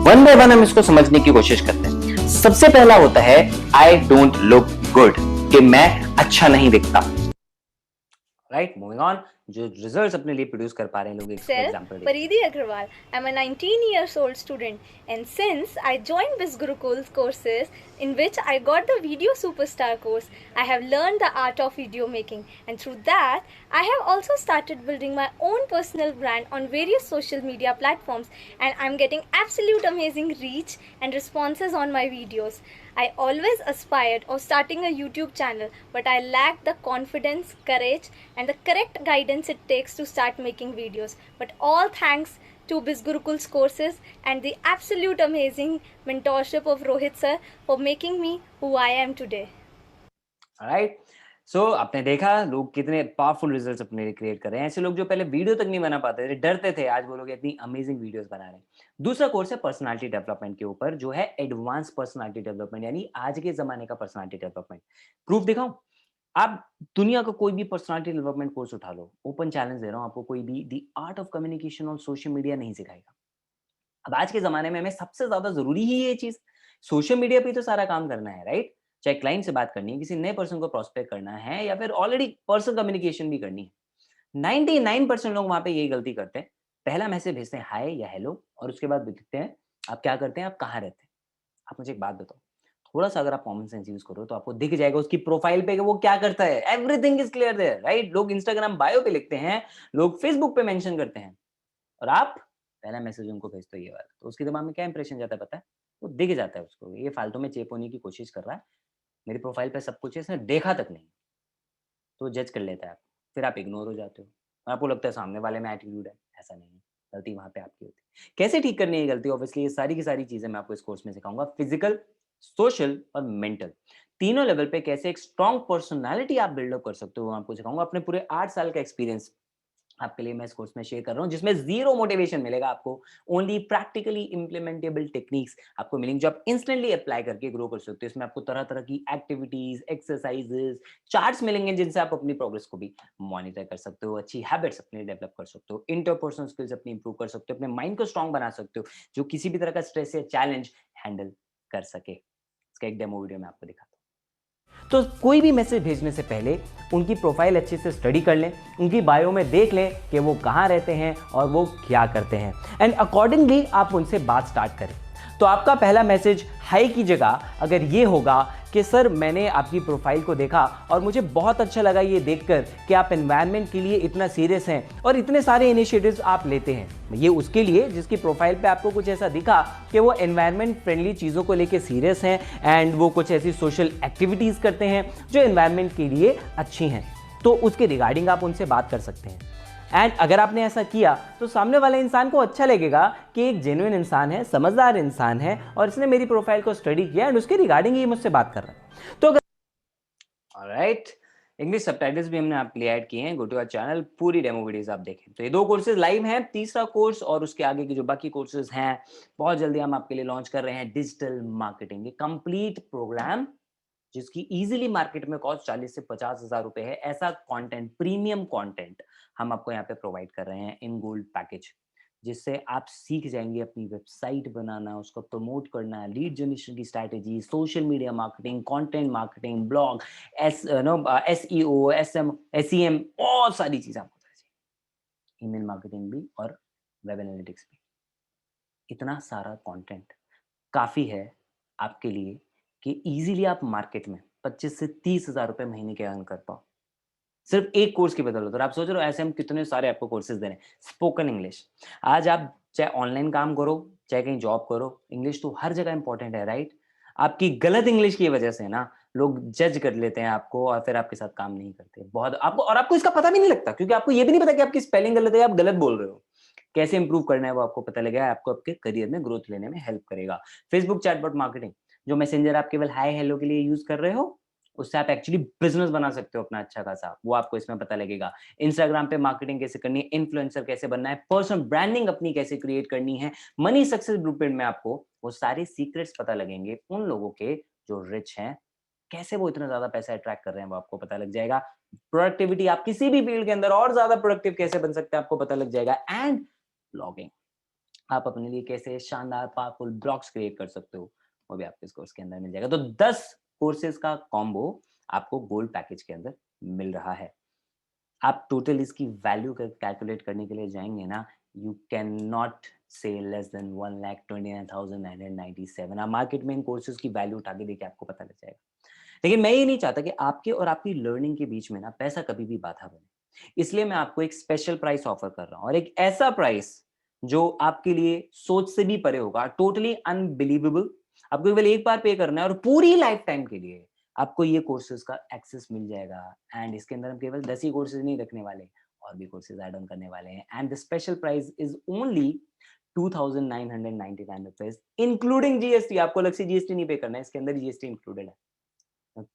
वन बाय वन हम इसको समझने की कोशिश करते हैं। सबसे पहला होता है आई डोंट लुक गुड, कि मैं अच्छा नहीं दिखता। Right, moving on. जो रिजल्ट्स अपने लिए प्रोड्यूस कर पा रहे हैं लोग, एक Myself, example Paridi Agrawal. I'm a 19 years old student, and since I joined Biz Gurukul's courses, in which I got the Video Superstar course, I have learned the art of video making, and through that, I have also started building my own personal brand on various social media platforms, and I'm getting absolute amazing reach and responses on my videos. I always aspired of starting a YouTube channel, but I lacked the confidence, courage, and the correct guidance it takes to start making videos. But all thanks to Biz Gurukul's courses and the absolute amazing mentorship of Rohit sir for making me who I am today. Right. So आपने देखा लोग कितने पावरफुल रिजल्ट्स अपने लिए क्रिएट कर रहे हैं। ऐसे लोग जो पहले वीडियो तक नहीं बना पाते थे, डरते थे, आज वो लोग इतनी अमेजिंग वीडियोस बना रहे हैं। दूसरा कोर्स है पर्सनालिटी डेवलपमेंट के ऊपर, जो है एडवांस पर्सनालिटी डेवलपमेंट, यानी आज के जमाने का पर्सनालिटी डेवलपमेंट। प्रूफ दिखाऊं? आप दुनिया का कोई भी पर्सनालिटी डेवलपमेंट कोर्स उठा लो, ओपन चैलेंज दे रहा हूं आपको, कोई भी दी आर्ट ऑफ कम्युनिकेशन और सोशल मीडिया नहीं सिखाएगा। अब आज के जमाने में हमें सबसे ज्यादा जरूरी ही ये चीज, सोशल मीडिया पे तो सारा काम करना है, राइट? चाहे क्लाइंट से बात करनी है, किसी नए पर्सन को प्रोस्पेक्ट करना है, या फिर ऑलरेडी पर्सनल कम्युनिकेशन भी करनी है। 99% लोग वहां पे यही गलती करते हैं। पहला मैसेज भेजते हैं हाय या हेलो, और उसके बाद लिखते हैं आप क्या करते हैं, आप कहाँ रहते हैं। आप मुझे एक बात बताओ, थोड़ा सा अगर आप कॉमन सेंस यूज करो तो आपको दिख जाएगा उसकी प्रोफाइल पे कि वो क्या करता है। Everything is clear there, right? लोग इंस्टाग्राम बायो पे लिखते हैं, लोग फेसबुक पे मेंशन करते हैं, और आप पहला मैसेज उनको भेजते हो ये वाला, तो उसके दिमाग में क्या इंप्रेशन जाता है पता है? वो दिख जाता है उसको, ये फालतू में चेप होने की कोशिश कर रहा है, मेरी प्रोफाइल पे सब कुछ है, इसने देखा तक नहीं, तो जज कर लेता है आप। फिर आप इग्नोर हो जाते हो और आपको लगता है सामने वाले में एटीट्यूड है। ऐसा नहीं है, गलती वहां पे आपकी होती है। कैसे ठीक करनी है ये गलती? ऑब्वियसली ये सारी की सारी चीजें मैं आपको इस कोर्स में सिखाऊंगा। फिजिकल, सोशल और मेंटल, तीनों लेवल पे कैसे एक स्ट्रॉन्ग पर्सनालिटी आप बिल्डअप कर सकते हो, वो आपको सिखाऊंगा। अपने पूरे 8 साल का एक्सपीरियंस आपके लिए मैं इस कोर्स में शेयर कर रहा हूं, जिसमें जीरो मोटिवेशन मिलेगा आपको, ओनली प्रैक्टिकली इंप्लीमेंटेबल टेक्निक्स आपको मिलेंगी जो आप इंस्टेंटली अप्लाई करके ग्रो कर सकते हो। इसमें आपको तरह तरह की एक्टिविटीज, एक्सरसाइजेस, चार्ट्स मिलेंगे जिनसे आप अपनी प्रोग्रेस को भी मॉनिटर कर सकते हो, अच्छी हैबिट्स अपने डेवलप कर सकते हो, इंटरपर्सनल स्किल्स अपनी इंप्रूव कर सकते हो, अपने माइंड को स्ट्रॉन्ग बना सकते हो, जो किसी भी तरह का स्ट्रेस या चैलेंज हैंडल कर सके। इसका एक डेमो वीडियो मैं आपको दिखाता हूँ। तो कोई भी मैसेज भेजने से पहले उनकी प्रोफाइल अच्छे से स्टडी कर लें, उनकी बायो में देख लें कि वो कहाँ रहते हैं और वो क्या करते हैं, एंड अकॉर्डिंगली आप उनसे बात स्टार्ट करें। तो आपका पहला मैसेज हाई की जगह अगर ये होगा कि सर मैंने आपकी प्रोफाइल को देखा और मुझे बहुत अच्छा लगा ये देखकर कि आप एनवायरनमेंट के लिए इतना सीरियस हैं और इतने सारे इनिशिएटिव्स आप लेते हैं। ये उसके लिए जिसकी प्रोफाइल पे आपको कुछ ऐसा दिखा कि वो एनवायरनमेंट फ्रेंडली चीज़ों को लेके सीरियस हैं एंड वो कुछ ऐसी सोशल एक्टिविटीज़ करते हैं जो एनवायरनमेंट के लिए अच्छी हैं, तो उसके रिगार्डिंग आप उनसे बात कर सकते हैं। एंड अगर आपने ऐसा किया तो सामने वाले इंसान को अच्छा लगेगा कि एक जेन्युइन इंसान है, समझदार इंसान है और इसने मेरी प्रोफाइल को स्टडी किया एंड उसके रिगार्डिंग ही मुझसे बात कर रहा है। तो अगर ऑलराइट, इंग्लिश सबटाइटल्स भी हमने आपके लिए ऐड किए हैं। गो टू आवर चैनल, पूरी डेमो वीडियोस आप देखें। तो ये 2 कोर्सेज लाइव हैं, तीसरा कोर्स और उसके आगे के जो बाकी कोर्सेज हैं बहुत जल्दी हम आपके लिए लॉन्च कर रहे हैं। डिजिटल मार्केटिंग, ये कंप्लीट प्रोग्राम जिसकी इजीली मार्केट में कॉस्ट 40 से 50 हजार रुपए है, ऐसा कंटेंट, प्रीमियम कंटेंट हम आपको यहाँ पे प्रोवाइड कर रहे हैं इन गोल्ड पैकेज, जिससे आप सीख जाएंगे अपनी वेबसाइट बनाना, उसको प्रमोट करना, लीड जनरेशन की strategy, social media marketing, content marketing, blog, SEO, SEM, बहुत सारी चीजें आपको पता चाहिए, ईमेल मार्केटिंग भी और वेब एनालिटिक्स भी। इतना सारा कंटेंट काफी है आपके लिए कि इजीली आप मार्केट में 25 से 30 हजार रुपए महीने के अर्न कर पाओ, सिर्फ एक कोर्स की बदौलत। और आप सोच रहे हो ऐसे हम कितने सारे आपको कोर्सेज दे रहे हैं। स्पोकन इंग्लिश, आज आप चाहे ऑनलाइन काम करो चाहे कहीं जॉब करो, इंग्लिश तो हर जगह इंपॉर्टेंट है, राइट? आपकी गलत इंग्लिश की वजह से ना लोग जज कर लेते हैं आपको और फिर आपके साथ काम नहीं करते बहुत आपको, और आपको इसका पता भी नहीं लगता क्योंकि आपको ये भी नहीं पता कि आपकी स्पेलिंग गलत है, आप गलत बोल रहे हो। कैसे इंप्रूव करना है वो आपको पता लगेगा, आपको आपके करियर में ग्रोथ लेने में हेल्प करेगा। फेसबुक चैटबॉट मार्केटिंग, जो मैसेंजर आप केवल हाय हेलो के लिए यूज कर रहे हो, उससे आप एक्चुअली बिजनेस बना सकते हो अपना अच्छा खासा, वो आपको इसमें पता लगेगा। इंस्टाग्राम पे मार्केटिंग कैसे करनी है, इन्फ्लुएंसर कैसे बनना है, पर्सनल ब्रांडिंग अपनी कैसे क्रिएट करनी है, मनी सक्सेस ब्लूप्रिंट में आपको वो सारे सीक्रेट्स पता लगेंगे उन लोगों के जो रिच हैं, कैसे वो इतना ज्यादा पैसा अट्रैक्ट कर रहे हैं वो आपको पता लग जाएगा। प्रोडक्टिविटी, आप किसी भी फील्ड के अंदर और ज्यादा प्रोडक्टिव कैसे बन सकते हैं आपको पता लग जाएगा। एंड ब्लॉगिंग, आप अपने लिए कैसे शानदार पावरफुल ब्लॉग्स क्रिएट कर सकते हो, वो भी आपको इस कोर्स के अंदर मिल जाएगा। तो 10 कोर्सेज का कॉम्बो आपको गोल्ड पैकेज के अंदर मिल रहा है। आप टोटल इसकी वैल्यू कैलकुलेट करने के लिए जाएंगे ना, यू कैन नॉट से लेस देन 1,29,997। आप मार्केट में इन कोर्सेज की वैल्यू उठा के देखिए, आपको पता लग जाएगा। लेकिन मैं ये नहीं चाहता कि आपके और आपकी लर्निंग के बीच में ना पैसा कभी भी बाधा बने, इसलिए मैं आपको एक स्पेशल प्राइस ऑफर कर रहा हूं, और एक ऐसा प्राइस जो आपके लिए सोच से भी परे होगा, टोटली अनबिलीवेबल। आपको केवल एक बार पे करना है और पूरी लाइफ टाइम के लिए आपको ये कोर्सेज का एक्सेस मिल जाएगा। एंड इसके अंदर हम केवल 10 ही कोर्सेज नहीं रखने वाले, और भी कोर्सेज ऐड ऑन करने वाले हैं। And the special price is only 2,999 rupees including GST. आपको अलग से जीएसटी नहीं पे करना है, इसके अंदर जीएसटी इंक्लूडेड है।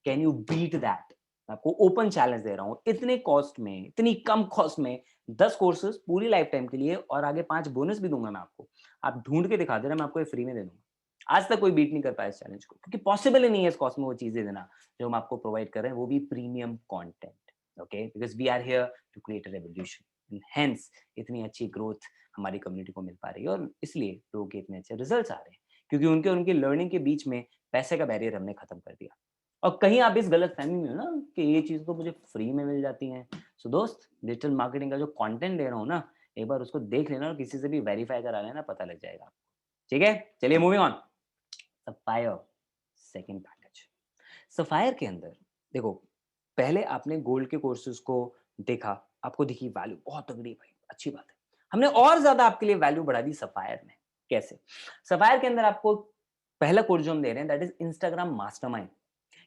Can you beat that? आपको ओपन चैलेंज दे रहा हूं, इतने कॉस्ट में, इतनी कम कॉस्ट में 10 कोर्सेज पूरी लाइफ टाइम के लिए, और आगे 5 बोनस भी दूंगा मैं आपको। आप ढूंढ के दिखा देना, मैं आपको फ्री में दे दूंगा। आज तक कोई बीट नहीं कर पाया इस चैलेंज को, क्योंकि पॉसिबल ही नहीं है इस कॉस्ट में वो चीजें देना जो हम आपको प्रोवाइड कर रहे हैं, वो भी premium content. Okay, because we are here to create a revolution, hence इतनी अच्छी ग्रोथ हमारी कम्युनिटी को मिल पा रही है, और इसलिए लोगों के इतने अच्छे रिजल्ट्स आ रहे हैं, क्योंकि उनके उनकी लर्निंग के बीच में पैसे का बैरियर हमने खत्म कर दिया। और कहीं आप इस गलत फहमी में हो ना कि ये चीज तो मुझे फ्री में मिल जाती है, सो दोस्त, डिजिटल मार्केटिंग का जो कंटेंट दे रहा हूँ ना, एक बार उसको देख लेना और किसी से भी वेरीफाई करा लेना, पता लग जाएगा आपको। ठीक है, चलिए moving on. Sapphire second package. Sapphire के अंदर देखो, पहले आपने गोल्ड के कोर्सेज को देखा, आपको दिखी वैल्यू बहुत तगड़ी भाई, अच्छी बात है। हमने और ज्यादा आपके लिए वैल्यू बढ़ा दी सफायर में। कैसे? सफायर के अंदर आपको पहला कोर्स जो हम दे रहे हैं, दैट इज इंस्टाग्राम मास्टरमाइंड।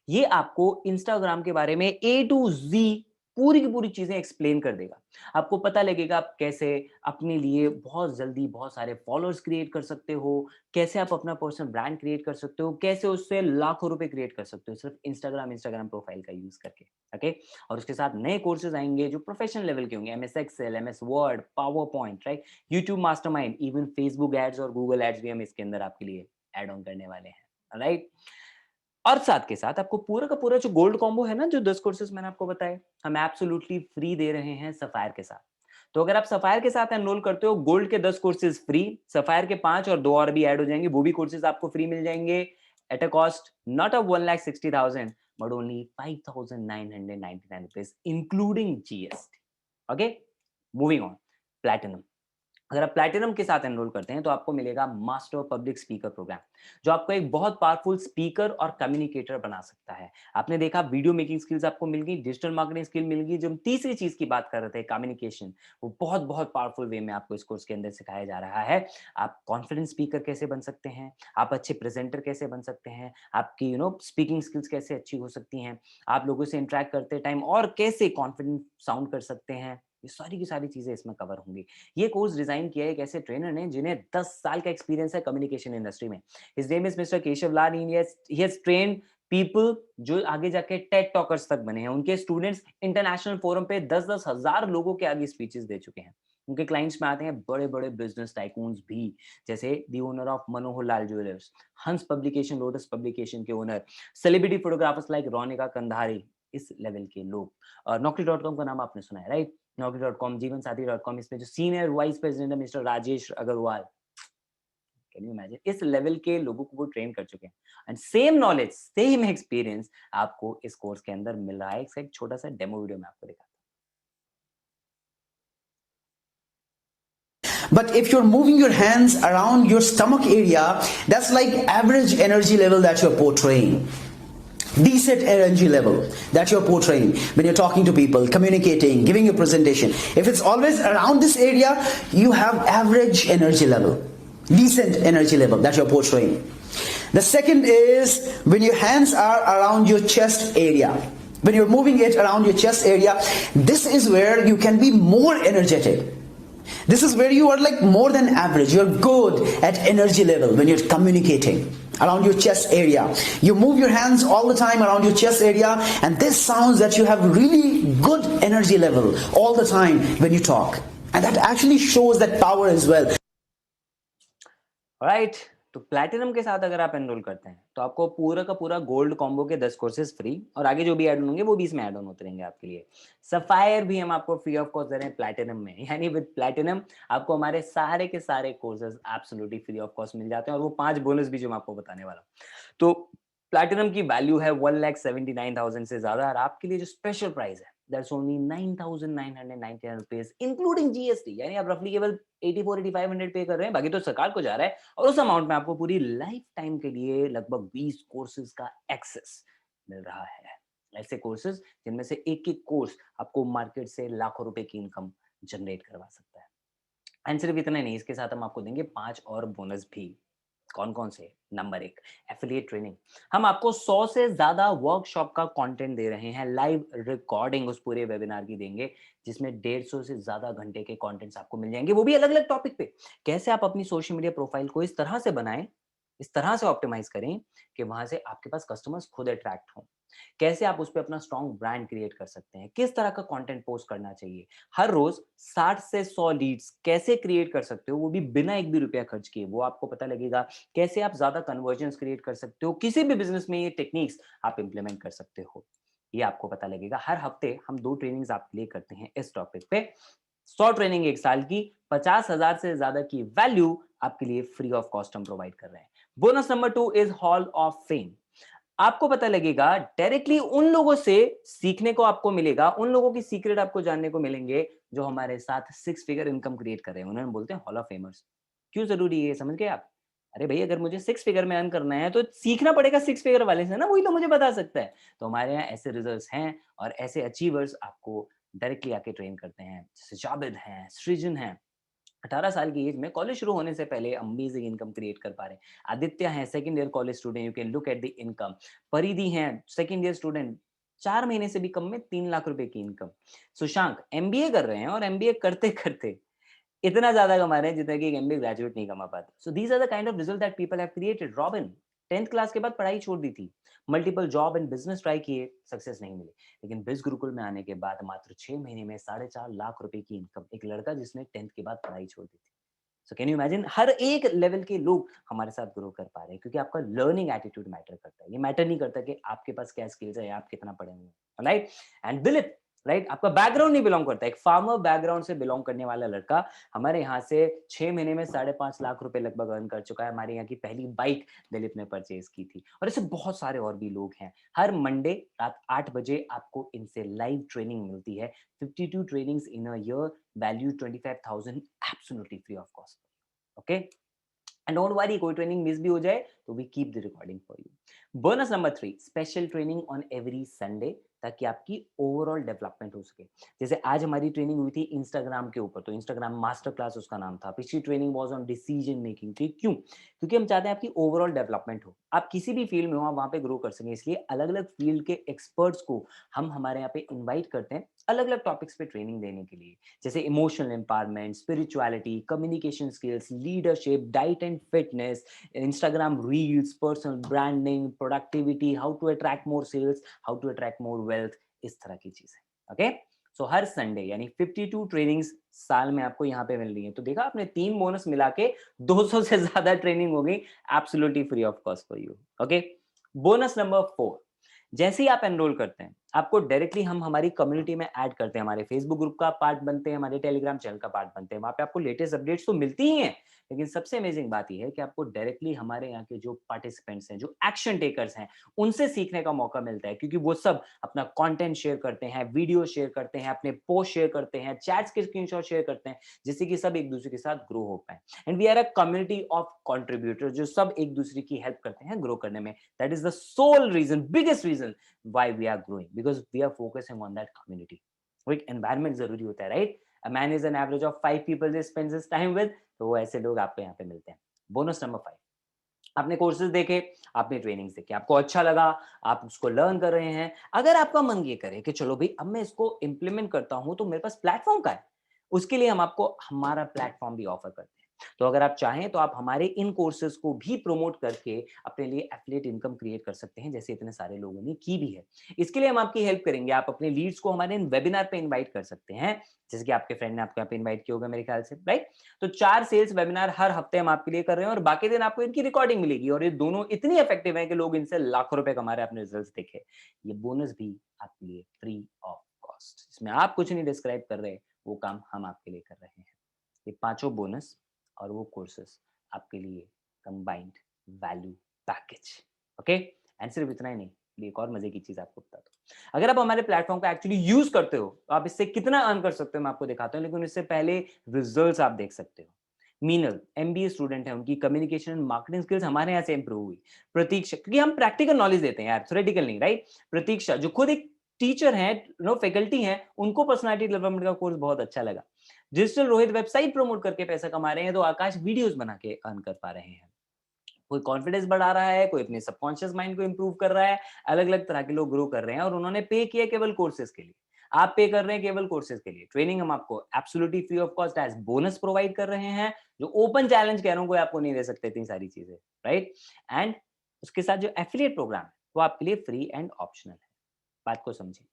ये आपको इंस्टाग्राम के बारे में A to Z पूरी की पूरी चीजें एक्सप्लेन कर देगा। आपको पता लगेगा आप कैसे अपने लिए बहुत जल्दी बहुत सारे फॉलोअर्स क्रिएट कर सकते हो, कैसे आप अपना पर्सनल ब्रांड क्रिएट कर सकते हो, कैसे उससे लाखों रुपए क्रिएट कर सकते हो सिर्फ इंस्टाग्राम प्रोफाइल का यूज करके। ओके, और उसके साथ नए कोर्सेज आएंगे जो प्रोफेशनल लेवल के होंगे, MS Excel, MS Word, PowerPoint, right, YouTube mastermind, even Facebook ads और गूगल एड्स भी हम इसके अंदर आपके लिए एड ऑन करने वाले हैं, राइट। और साथ के साथ आपको पूरा का पूरा जो गोल्ड कॉम्बो है ना, जो 10 कोर्सेज मैंने आपको बताए, हम एब्सोल्युटली फ्री दे रहे हैं सफायर के साथ। तो अगर आप सफायर के साथ एनरोल करते हो, गोल्ड के 10 कोर्सेज फ्री, सफायर के 5 और 2 और भी ऐड हो जाएंगे, वो भी कोर्सेज आपको फ्री मिल जाएंगे at a cost not of 1,60,000 but only 5,999 rupees, including GST. Okay, moving on. Platinum. अगर आप प्लैटिनम के साथ एनरोल करते हैं तो आपको मिलेगा master of public speaker programme, जो आपको एक बहुत पावरफुल स्पीकर और कम्युनिकेटर बना सकता है। आपने देखा वीडियो मेकिंग स्किल्स आपको मिल गई, डिजिटल मार्केटिंग स्किल मिल गई, जो हम तीसरी चीज की बात कर रहे थे कम्युनिकेशन, वो बहुत बहुत पावरफुल वे में आपको इस कोर्स के अंदर सिखाया जा रहा है। आप कॉन्फिडेंट स्पीकर कैसे बन सकते हैं, आप अच्छे प्रेजेंटर कैसे बन सकते हैं, आपकी स्पीकिंग स्किल्स कैसे अच्छी हो सकती हैं, आप लोगों से इंटरेक्ट करते टाइम और कैसे कॉन्फिडेंट साउंड कर सकते हैं, ये सारी की सारी चीजें इसमें कवर होंगी। ये कोर्स डिजाइन किया है एक ऐसे ट्रेनर ने जिन्हें 10 साल का एक्सपीरियंस है कम्युनिकेशन इंडस्ट्री में। His name is mister Keshav Lal. He has trained people जो आगे जाके टेड टॉकर्स तक बने हैं। उनके स्टूडेंट्स इंटरनेशनल फोरम पे 10-10 हजार लोगों के आगे स्पीचेस दे चुके हैं। उनके क्लाइंट्स में आते हैं बड़े बड़े बिजनेस टाइकून्स भी, जैसे the owner of Manohar Lal jewellers, हंस पब्लिकेशन, लोटस पब्लिकेशन के owner, celebrity photographers like Ronika Kandhari, इस लेवल के लोग। Naukri.com का नाम आपने सुना है, राइट? Naukri.com, जीवनसाथी.com, इसमें जो सीनियर वाइस प्रेसिडेंट है mister Rajesh Agarwal, can you imagine, इस लेवल के लोगों को वो ट्रेन कर चुके हैं। And same knowledge, same experience आपको इस कोर्स के अंदर मिल रहा है। इसका एक छोटा सा डेमो वीडियो मैं आपको दिखाता हूँ। But if you're moving your hands around your stomach area, that's like average energy level that you're portraying. Decent energy level that you're portraying when you're talking to people, communicating, giving a presentation. If it's always around this area, you have average energy level, decent energy level that you're portraying. The second is when your hands are around your chest area. When you're moving it around your chest area, this is where you can be more energetic. This is where you are like more than average. You're good at energy level when you're communicating around your chest area. You move your hands all the time around your chest area, and this sounds that you have really good energy level all the time when you talk. And that actually shows that power as well. Alright, तो प्लैटिनम के साथ अगर आप एनरोल करते हैं तो आपको पूरा का पूरा गोल्ड कॉम्बो के 10 कोर्सेज फ्री, और आगे जो भी ऐड ऑन होंगे वो भी इसमें ऐड ऑन होते रहेंगे आपके लिए। सफायर भी हम आपको फ्री ऑफ कॉस्ट दे रहे हैं प्लैटिनम में, यानी विद प्लैटिनम आपको हमारे सारे के सारे courses absolutely free of cost मिल जाते हैं, और वो 5 बोनस भी जो मैं आपको बताने वाला हूँ। तो प्लैटिनम की वैल्यू है 1,79,000 से ज्यादा, और आपके लिए जो स्पेशल प्राइस है that's only 9,999 rupees including GST, यानी आप रफली केवल 84-8500 पे कर रहे हैं, बाकी तो सरकार को जा रहा है। और उस अमाउंट में आपको पूरी लाइफ टाइम के लिए लगभग 20 कोर्सेज का एक्सेस मिल रहा है। ऐसे कोर्सेज जिनमें से एक कोर्स आपको मार्केट से लाखों रुपए की इनकम जनरेट करवा सकता है। एंड सिर्फ इतना नहीं, इसके साथ हम आपको देंगे 5 और बोनस भी। कौन कौन से? Number 1, affiliate training. हम आपको 100 से ज्यादा वर्कशॉप का कंटेंट दे रहे हैं, लाइव रिकॉर्डिंग उस पूरे वेबिनार की देंगे, जिसमें 150 से ज्यादा घंटे के कंटेंट्स आपको मिल जाएंगे, वो भी अलग अलग टॉपिक पे। कैसे आप अपनी सोशल मीडिया प्रोफाइल को इस तरह से बनाएं, इस तरह से ऑप्टिमाइज करें कि वहां से आपके पास कस्टमर्स खुद अट्रैक्ट हों, कैसे आप उस पर अपना स्ट्रॉन्ग ब्रांड क्रिएट कर सकते हैं, किस तरह का कंटेंट पोस्ट करना चाहिए, हर रोज 60 से 100 लीड्स कैसे क्रिएट कर सकते हो, वो भी बिना एक भी रुपया खर्च किए, वो आपको पता लगेगा। कैसे आप ज्यादा कन्वर्जन्स क्रिएट कर सकते हो, किसी भी बिजनेस में ये टेक्निक्स आप इंप्लीमेंट कर सकते हो, ये आपको पता लगेगा। हर हफ्ते हम 2 ट्रेनिंग्स आपके लिए करते हैं इस टॉपिक पे। 100 ट्रेनिंग 1 साल की, 50,000 से ज्यादा की वैल्यू आपके लिए फ्री ऑफ कॉस्ट हम प्रोवाइड कर रहे हैं। Bonus number 2 is hall of fame. आपको पता लगेगा डायरेक्टली उन लोगों से सीखने को आपको मिलेगा, उन लोगों की सीक्रेट आपको जानने को मिलेंगे जो हमारे साथ 6 फिगर इनकम क्रिएट कर रहे हैं। उन्हें बोलते हैं हॉल ऑफ फेमर्स। क्यों जरूरी है समझ गए आप? अरे भाई, अगर मुझे 6 फिगर में अर्न करना है तो सीखना पड़ेगा 6 फिगर वाले से ना, वही तो मुझे बता सकता है। तो हमारे यहाँ ऐसे रिजल्ट्स हैं और ऐसे अचीवर्स आपको डायरेक्टली आके ट्रेन करते हैं, जैसे जाबिद हैं, सृजन हैं, 18 साल की एज में कॉलेज शुरू होने से पहले अमेजिंग इनकम क्रिएट कर पा रहे हैं। आदित्य हैं, second year college student, you can look at the income. परिधि हैं, सेकंड ईयर स्टूडेंट, 4 महीने से भी कम में 3 लाख रुपए की इनकम। सुशांक एमबीए कर रहे हैं और एमबीए करते करते इतना ज्यादा कमा रहे हैं जितना कि एक एमबीए ग्रेजुएट नहीं कमा पाता। So these are the kind of result that people have created. Robin 10th class के बाद पढ़ाई छोड़ दी थी, multiple job and business try किए, सक्सेस नहीं मिली, लेकिन बिज गुरुकुल में आने के बाद मात्र 6 महीने में 4.5 लाख रुपए की इनकम। एक लड़का जिसने 10th के बाद पढ़ाई छोड़ दी थी। सो कैन यू इमेजिन, हर एक लेवल के लोग हमारे साथ ग्रो कर पा रहे हैं, क्योंकि आपका लर्निंग एटीट्यूड मैटर करता है। ये मैटर नहीं करता कि आपके पास क्या स्किल्स है या आप कितना पढ़े हुए हैं, राइट? एंड दिलीप राइट आपका बैकग्राउंड नहीं बिलोंग करता, एक फार्मर बैकग्राउंड से बिलोंग करने वाला लड़का हमारे यहाँ से 6 महीने में 5.5 लाख रुपए लगभग अर्न कर चुका है। हमारे यहाँ की पहली बाइक दिलीप ने परचेज की थी, और ऐसे बहुत सारे और भी लोग हैं। हर मंडे रात 8 बजे आपको इनसे लाइव ट्रेनिंग मिलती है, 52 trainings in a year, value 25,000, absolutely free of cost. Okay, and don't worry, कोई ट्रेनिंग मिस भी हो जाए तो we keep the recording for you. Bonus number 3, special training on every Sunday, ताकि आपकी ओवरऑल डेवलपमेंट हो सके। जैसे आज हमारी ट्रेनिंग हुई थी इंस्टाग्राम के ऊपर, तो इंस्टाग्राम मास्टर क्लास उसका नाम था। पिछली training was on decision making. क्यों? क्योंकि हम चाहते हैं आपकी ओवरऑल डेवलपमेंट हो, आप किसी भी फील्ड में हो आप वहां पे ग्रो कर सकें। इसलिए अलग अलग फील्ड के एक्सपर्ट्स को हम हमारे यहाँ पे इन्वाइट करते हैं अलग अलग टॉपिक्स पे ट्रेनिंग देने के लिए, जैसे emotional empowerment, spirituality, communication skills, leadership, diet and fitness, Instagram reels, personal branding, productivity, how to attract more sales, how to attract more wealth, इस तरह की चीजें। ओके, सो हर संडे यानी 52 ट्रेनिंग्स साल में आपको यहाँ पे मिल रही है। तो देखा आपने, 3 बोनस मिला के 200 से ज्यादा ट्रेनिंग हो गई, absolutely free of cost for you. Okay, bonus number 4, जैसे ही आप एनरोल करते हैं आपको डायरेक्टली हम हमारी कम्युनिटी में ऐड करते हैं, हमारे फेसबुक ग्रुप का पार्ट बनते हैं, हमारे टेलीग्राम चैनल का पार्ट बनते हैं। वहां पे आपको लेटेस्ट अपडेट्स तो मिलती ही हैं, लेकिन सबसे अमेजिंग बात यह है कि आपको डायरेक्टली हमारे यहाँ के जो पार्टिसिपेंट्स हैं, जो एक्शन टेकर्स हैं, उनसे सीखने का मौका मिलता है, क्योंकि वो सब अपना कंटेंट शेयर करते हैं, वीडियो शेयर करते हैं, अपने पोस्ट शेयर करते हैं, चैट्स के स्क्रीनशॉट शेयर करते हैं, जिससे कि सब एक दूसरे के साथ ग्रो हो पाए। And we are a community of contributors, जो सब एक दूसरे की हेल्प करते हैं ग्रो करने में। That is the sole reason, biggest reason why we are growing, because we are focusing on that community. वो एक environment जरूरी होता है, right? A man is an average of 5 people he spends his time with, तो वो ऐसे लोग आपको यहाँ पे मिलते हैं। बोनस नंबर 5, आपने कोर्सेज देखे, आपने ट्रेनिंग्स देखे, आपको अच्छा लगा, आप उसको लर्न कर रहे हैं। अगर आपका मन ये करे कि चलो भाई अब मैं इसको इंप्लीमेंट करता हूं, तो मेरे पास प्लेटफॉर्म का है, उसके लिए हम आपको हमारा प्लेटफॉर्म भी ऑफर करते हैं। तो अगर आप चाहें तो आप हमारे इन कोर्सेज को भी प्रमोट करके अपने लिए एफिलिएट इनकम क्रिएट कर सकते हैं, जैसे इतने सारे लोगों ने की भी है। इसके लिए हम आपकी हेल्प करेंगे। आप अपने लीड्स को हमारे इन वेबिनार पे इनवाइट कर सकते हैं, जैसे कि आपके फ्रेंड ने आपको यहाँ पे इनवाइट किया होगा मेरे ख्याल से, राइट? तो 4 सेल्स वेबिनार हर हफ्ते हम आपके लिए कर रहे हैं, और बाकी दिन आपको इनकी रिकॉर्डिंग मिलेगी। और ये दोनों इतनी इफेक्टिव हैं कि लोग इनसे लाखों रुपए कमा रहे हैं, अपने रिजल्ट्स देखे। ये बोनस भी आपके लिए फ्री ऑफ कॉस्ट, इसमें आप कुछ नहीं डिस्क्राइब कर रहे, वो काम हम आपके लिए कर रहे हैं। ये 5 बोनस और वो कोर्सेस आपके लिए combined value package. Okay, and सिर्फ इतना ही नहीं, एक और मजे की चीज आपको बता दूं। अगर आप हमारे प्लेटफॉर्म को एक्चुअली यूज करते हो तो आप इससे कितना अर्न कर सकते हो मैं आपको दिखाता हूं, लेकिन इससे पहले रिजल्ट्स आप देख सकते हो। मीनल एमबीए स्टूडेंट है, उनकी कम्युनिकेशन एंड मार्केटिंग स्किल्स हमारे यहाँ से इंप्रूव हुई। प्रतीक्षा, क्योंकि हम प्रैक्टिकल नॉलेज देते हैं यार, थ्योरेटिकल नहीं, राइट? प्रतीक्षा जो खुद एक टीचर है, फैकल्टी हैं, उनको पर्सनालिटी डेवलपमेंट का कोर्स बहुत अच्छा लगा। डिजिटल रोहित वेबसाइट प्रमोट करके पैसा कमा रहे हैं, तो आकाश वीडियोस बना के अर्न कर पा रहे हैं। कोई कॉन्फिडेंस बढ़ा रहा है, कोई अपने सबकॉन्शियस माइंड को इंप्रूव कर रहा है। अलग अलग तरह के लोग ग्रो कर रहे हैं, और उन्होंने पे किया केवल कोर्सेज के लिए। आप पे कर रहे हैं केवल कोर्सेज के लिए। ट्रेनिंग हम आपको absolutely free of cost as bonus provide कर रहे हैं, जो ओपन चैलेंज कह रहा हूं, कोई आपको नहीं दे सकते इतनी सारी चीजें, राइट? एंड उसके साथ जो एफिलिएट प्रोग्राम है वो आपके लिए फ्री एंड ऑप्शनल है। बात को समझिए,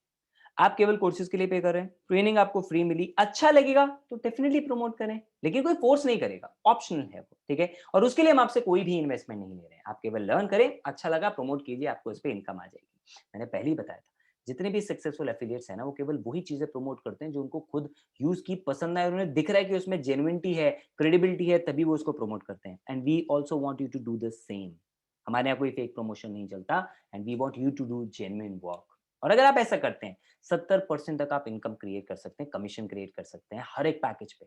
आप केवल कोर्सेज के लिए पे कर रहे हैं, ट्रेनिंग आपको फ्री मिली, अच्छा लगेगा तो डेफिनेटली प्रमोट करें, लेकिन कोई फोर्स नहीं करेगा, ऑप्शनल है वो, ठीक है? और उसके लिए हम आपसे कोई भी इन्वेस्टमेंट नहीं ले रहे हैं। आप केवल लर्न करें, अच्छा लगा प्रमोट कीजिए, आपको इस पे इनकम आ जाएगी। मैंने पहले ही बताया था, जितने भी सक्सेसफुल एफिलिएट्स हैं ना, वो केवल वही चीजें प्रमोट करते हैं जो उनको खुद यूज की पसंद है, उन्हें दिख रहा है कि उसमें जेन्युइनिटी है, क्रेडिबिलिटी है, तभी वो उसको प्रमोट करते हैं। And we also want you to do the same. हमारे यहाँ कोई फेक प्रमोशन नहीं चलता, and we want you to do genuine work. और अगर आप ऐसा करते हैं, 70% तक आप इनकम क्रिएट कर सकते हैं, कमीशन क्रिएट कर सकते हैं हर एक पैकेज पे।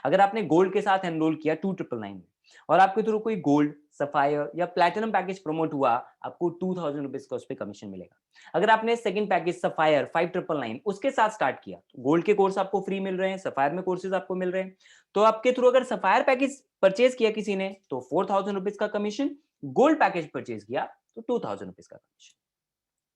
अगर आपने गोल्ड के साथ एनरोल किया 2999 में, और आपके थ्रू कोई गोल्ड, सफायर या प्लैटिनम पैकेज प्रमोट हुआ, आपको 2000 रुपीज का उस पर कमीशन मिलेगा। अगर आपने सेकंड पैकेज सफायर 5999 उसके साथ स्टार्ट किया, तो गोल्ड के कोर्स आपको फ्री मिल रहे हैं, सफायर में कोर्सेज आपको मिल रहे हैं। तो आपके थ्रू अगर सफायर पैकेज परचेज किया किसी ने, तो 4000 रुपीज का कमीशन, गोल्ड पैकेज परचेज किया तो 2000 रुपीज का कमीशन।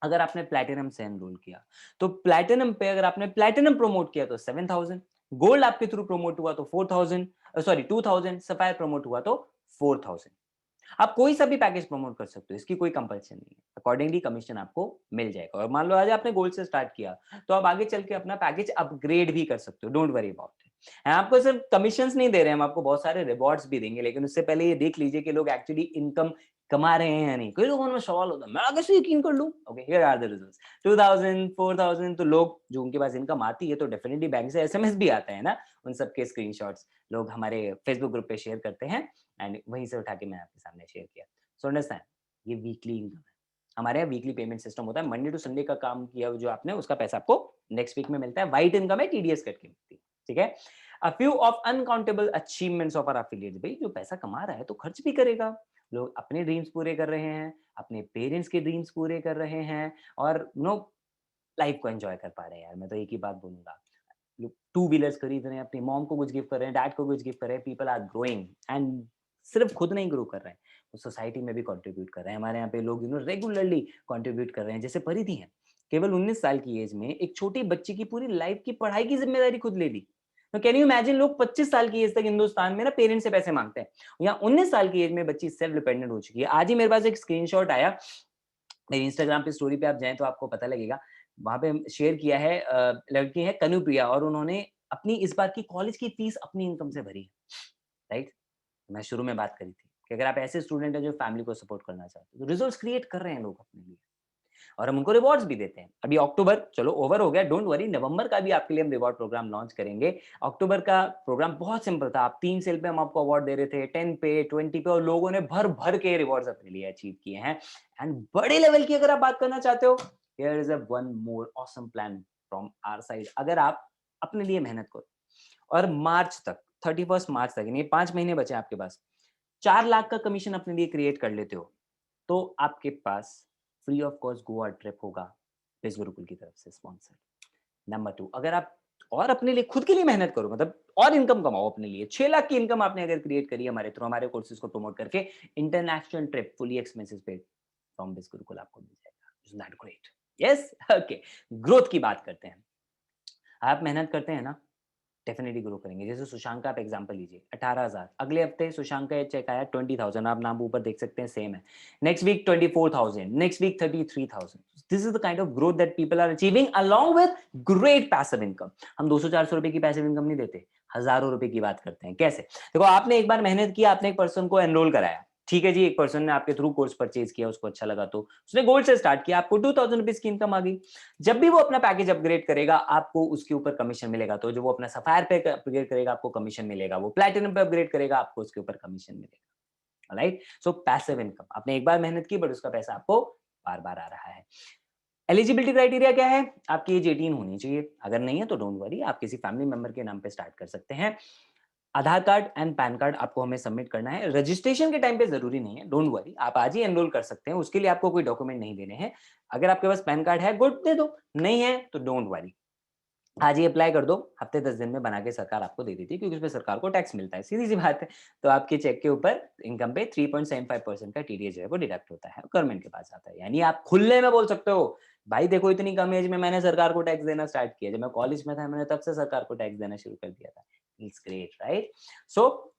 अगर आपने प्लैटिनम से एनरोल किया, तो प्लैटिनम पे अगर आपने प्लैटिनम प्रमोट किया तो 7000, गोल्ड आपके थ्रू प्रमोट हुआ तो 2000, सफायर प्रमोट हुआ तो 4000। आप कोई सा भी पैकेज प्रमोट कर सकते हो, इसकी कोई कंपल्सन नहीं है। अकॉर्डिंगली कमीशन आपको मिल जाएगा। और मान लो आज आपने गोल्ड से स्टार्ट किया, तो आप आगे चल के अपना पैकेज अपग्रेड भी कर सकते हो, डोंट वरी अबाउट इट। आपको सिर्फ कमीशंस नहीं दे रहे हैं, हम आपको बहुत सारे रिवॉर्ड्स भी देंगे, लेकिन उससे पहले ये देख लीजिए कि लोग एक्चुअली इनकम कमा रहे हैं या नहीं। कई लोगों में सवाल होता है, मैं कैसे यकीन कर लूं? Okay, here are the results. 2000 4000 तो लोग जो उनके पास इनकम आती है तो डेफिनेटली बैंक से एसएमएस भी आता है ना, उन सब के स्क्रीनशॉट्स लोग हमारे फेसबुक ग्रुप पे शेयर करते हैं एंड वहीं से उठा के मैं आपके सामने शेयर किया। सो अंडरस्टैंड, ये वीकली इनकम है। हमारे यहाँ वीकली पेमेंट सिस्टम होता है, मंडे टू संडे का काम किया जो आपने उसका पैसा आपको नेक्स्ट वीक में मिलता है। व्हाइट इनकम है, टीडीएस कट के मिलती है, ठीक है। A few of uncountable achievements of our affiliates, भाई जो पैसा कमा रहा है तो खर्च भी करेगा। लोग अपने ड्रीम्स पूरे कर रहे हैं, अपने पेरेंट्स के ड्रीम्स पूरे कर रहे हैं और लाइफ को एंजॉय कर पा रहे हैं। यार मैं तो एक ही बात बोलूंगा, लोग टू व्हीलर्स खरीद रहे हैं, अपनी मॉम को कुछ गिफ्ट कर रहे हैं, डैड को कुछ गिफ्ट कर रहे हैं। पीपल आर ग्रोइंग एंड सिर्फ खुद नहीं ग्रो कर रहे हैं, वो सोसाइटी में भी कंट्रीब्यूट कर रहे हैं। हमारे यहाँ पे लोग रेगुलरली कंट्रीब्यूट कर रहे हैं। जैसे परिधि हैं, केवल 19 साल की एज में एक छोटी बच्ची की पूरी लाइफ की पढ़ाई की जिम्मेदारी खुद ले ली। तो कैन यू इमेजिन, लोग 25 साल की एज तक हिंदुस्तान में ना पेरेंट्स से पैसे मांगते हैं, यहाँ 19 साल की एज में बच्ची सेल्फ डिपेंडेंट हो चुकी है। आज ही मेरे पास एक स्क्रीनशॉट आया, मेरी इंस्टाग्राम पे स्टोरी पे आप जाएं तो आपको पता लगेगा, वहां पे शेयर किया है। लड़की है कनुप्रिया और उन्होंने अपनी इस बार की कॉलेज की फीस अपनी इनकम से भरी है, राइट। मैं शुरू में बात करी थी कि अगर आप ऐसे स्टूडेंट हैं जो फैमिली को सपोर्ट करना चाहते हो तो रिजल्ट्स क्रिएट कर रहे हैं लोग अपने लिए और हम उनको रिवॉर्ड्स भी देते हैं। अभी अक्टूबर चलो ओवर हो गया, डोंट वरी, नवंबर का भी आपके लिए हम रिवॉर्ड प्रोग्राम लॉन्च करेंगे। अक्टूबर का प्रोग्राम बहुत सिंपल था, आप 3 सेल पे हम आपको अवार्ड दे रहे थे, 10 पे 20 पे, और लोगों ने भर भर के रिवॉर्ड्स अपने लिए अचीव किए हैं। एंड बड़े लेवल की अगर आप बात करना चाहते हो, here is a one more awesome plan from our side. अगर आप अपने लिए मेहनत करो और मार्च तक 31 मार्च तक, यानी 5 महीने बचे आपके पास, 4 लाख का कमीशन अपने लिए क्रिएट कर लेते हो तो आपके पास free of cost Goa trip होगा बिज गुरुकुल की तरफ से स्पॉन्सर। नंबर 2, अगर आप और अपने लिए खुद के लिए मेहनत करो, मतलब और इनकम कमाओ अपने लिए, 6 लाख की इनकम आपने अगर क्रिएट करी हमारे थ्रू, हमारे कोर्सेज को प्रमोट करके, international trip fully expenses paid from बिज गुरुकुल आपको मिल जाएगा। Is that great? Yes, okay. Growth की बात करते हैं। आप मेहनत करते हैं ना, डेफिनेटली ग्रो करेंगे। जैसे सुशांक का आप एग्जांपल लीजिए, 18,000, अगले हफ्ते सुशांक का चेक आया 20,000, आप नाम ऊपर देख सकते हैं, सेम है। Next week 24,000, next week 33,000। This is the kind of growth that people are achieving along with great passive income. हम 200-400 रुपए की पैसिव इनकम नहीं देते, हजारों रुपए की बात करते हैं। कैसे? देखो, आपने एक बार मेहनत की, आपने एक पर्सन को एनरोल कराया, ठीक है जी, एक पर्सन ने आपके थ्रू कोर्स परचेज किया, उसको अच्छा लगा तो उसने गोल्ड से स्टार्ट किया, आपको 2,000 रुपीज की इनकम आ गई। जब भी वो अपना पैकेज अपग्रेड करेगा आपको उसके ऊपर कमीशन मिलेगा। तो जो वो अपना सफायर पे अपग्रेड करेगा आपको कमीशन मिलेगा, वो प्लैटिनम पे अपग्रेड करेगा आपको उसके ऊपर कमीशन मिलेगा, राइट। सो पैसिव इनकम, आपने एक बार मेहनत की बट उसका पैसा आपको बार बार आ रहा है। एलिजिबिलिटी क्राइटेरिया क्या है? आपकी एज 18 होनी चाहिए, अगर नहीं है तो डोंट वरी, आप किसी फैमिली मेंबर के नाम पे स्टार्ट कर सकते हैं। आधार कार्ड एंड पैन कार्ड आपको हमें सबमिट करना है। रजिस्ट्रेशन के टाइम पे जरूरी नहीं है, डोंट वरी, आप आज ही एनरोल कर सकते हैं, उसके लिए आपको कोई डॉक्यूमेंट नहीं देने हैं। अगर आपके पास पैन कार्ड है गुड, दे दो, नहीं है तो डोंट वरी, आज ही अप्लाई कर दो, हफ्ते 10 दिन में बना के सरकार आपको दे देती है, क्योंकि उसमें सरकार को टैक्स मिलता है, सीधी सी बात है। तो आपके चेक के ऊपर इनकम पे 3.75% का टीडीएस जो है वो डिडक्ट होता है, गवर्नमेंट के पास आता है। यानी आप खुले में बोल सकते हो, भाई देखो इतनी कम एज में मैंने सरकार को टैक्स देना स्टार्ट किया, जब मैं कॉलेज में था मैंने तब से सरकार को टैक्स देना शुरू कर दिया था। It's great, right? So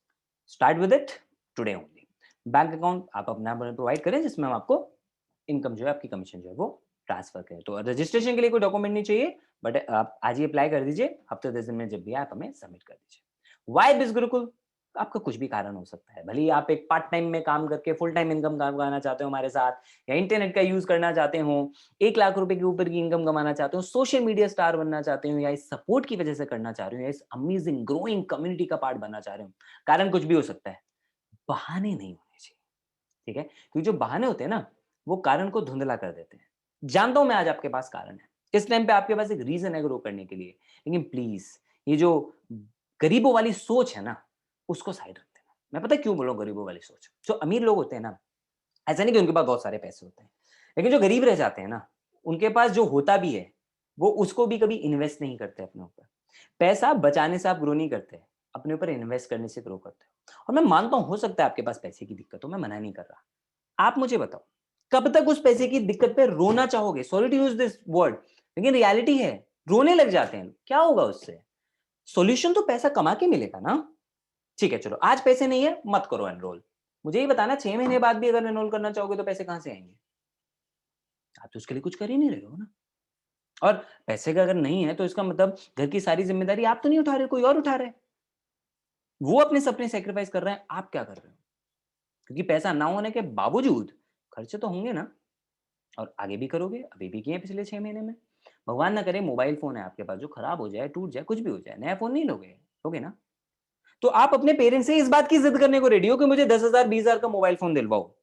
start with it today only. Bank account आप अपना प्रोवाइड करें जिसमें हम आपको इनकम जो है, आपकी कमीशन जो है वो ट्रांसफर करें। तो रजिस्ट्रेशन के लिए कोई डॉक्यूमेंट नहीं चाहिए, बट आप आज ही अप्लाई कर दीजिए, हफ्ते 10 दिन में जब भी आप हमें सबमिट कर दीजिए। वाई बिज गुरुकुल? आपका कुछ भी कारण हो सकता है, भले ही आप एक पार्ट टाइम में काम करके फुल टाइम इनकम कमाना चाहते हो हमारे साथ, या इंटरनेट का यूज करना चाहते हो, 1 लाख रुपए के ऊपर की इनकम कमाना चाहते हो, सोशल मीडिया स्टार बनना चाहते हो, या इस सपोर्ट की वजह से करना चाह रहे हो, या इस अमेजिंग ग्रोइंग कम्युनिटी का पार्ट बनना चाह रहे हो, कारण कुछ भी हो सकता है, बहाने नहीं होने चाहिए, ठीक है? क्योंकि जो बहाने होते हैं ना, वो कारण को धुंधला कर देते हैं। जानता हूं मैं आज आपके पास कारण है, इस टाइम पे आपके पास एक रीजन है ग्रो करने के लिए, लेकिन प्लीज ये जो गरीबों वाली सोच है ना, उसको साइड रख देना। मैं पता है क्यों बोल रहा हूं गरीबों वाली सोच? जो अमीर लोग होते हैं ना, ऐसा नहीं कि उनके पास बहुत सारे पैसे होते हैं, लेकिन जो गरीब रह जाते हैं ना, उनके पास जो होता भी है वो उसको भी कभी इन्वेस्ट नहीं करते अपने ऊपर। पैसा बचाने से आप ग्रो नहीं करते, अपने ऊपर इन्वेस्ट करने से ग्रो करते हो। और मैं मानता हूं हो सकता है आपके पास पैसे की दिक्कत हो, मैं मना नहीं कर रहा। आप मुझे बताओ, कब तक उस पैसे की दिक्कत पे रोना चाहोगे? Sorry to use this word, लेकिन रियलिटी है, रोने लग जाते हैं। क्या होगा उससे? सॉल्यूशन तो पैसा कमा के मिलेगा ना। ठीक है, चलो आज पैसे नहीं है, मत करो एनरोल। मुझे ये बताना, 6 महीने बाद भी अगर एनरोल करना चाहोगे तो पैसे कहां से आएंगे? आप तो उसके लिए कुछ कर ही नहीं रहे हो ना। और पैसे का अगर नहीं है तो इसका मतलब घर की सारी जिम्मेदारी आप तो नहीं उठा रहे, कोई और उठा रहे हैं। वो अपने सपने सेक्रीफाइस कर रहे हैं, आप क्या कर रहे हो? क्योंकि पैसा ना होने के बावजूद खर्चे तो होंगे ना, और आगे भी करोगे, अभी भी किए पिछले 6 महीने में। भगवान ना करे मोबाइल फ़ोन है आपके पास जो खराब हो जाए, टूट जाए, कुछ भी हो जाए, नया फ़ोन नहीं लोगे? लोगे ना? तो आप अपने पेरेंट्स से इस बात की ज़िद करने को रेडी हो कि मुझे 10,000 20,000 का मोबाइल फ़ोन दिलवाओ।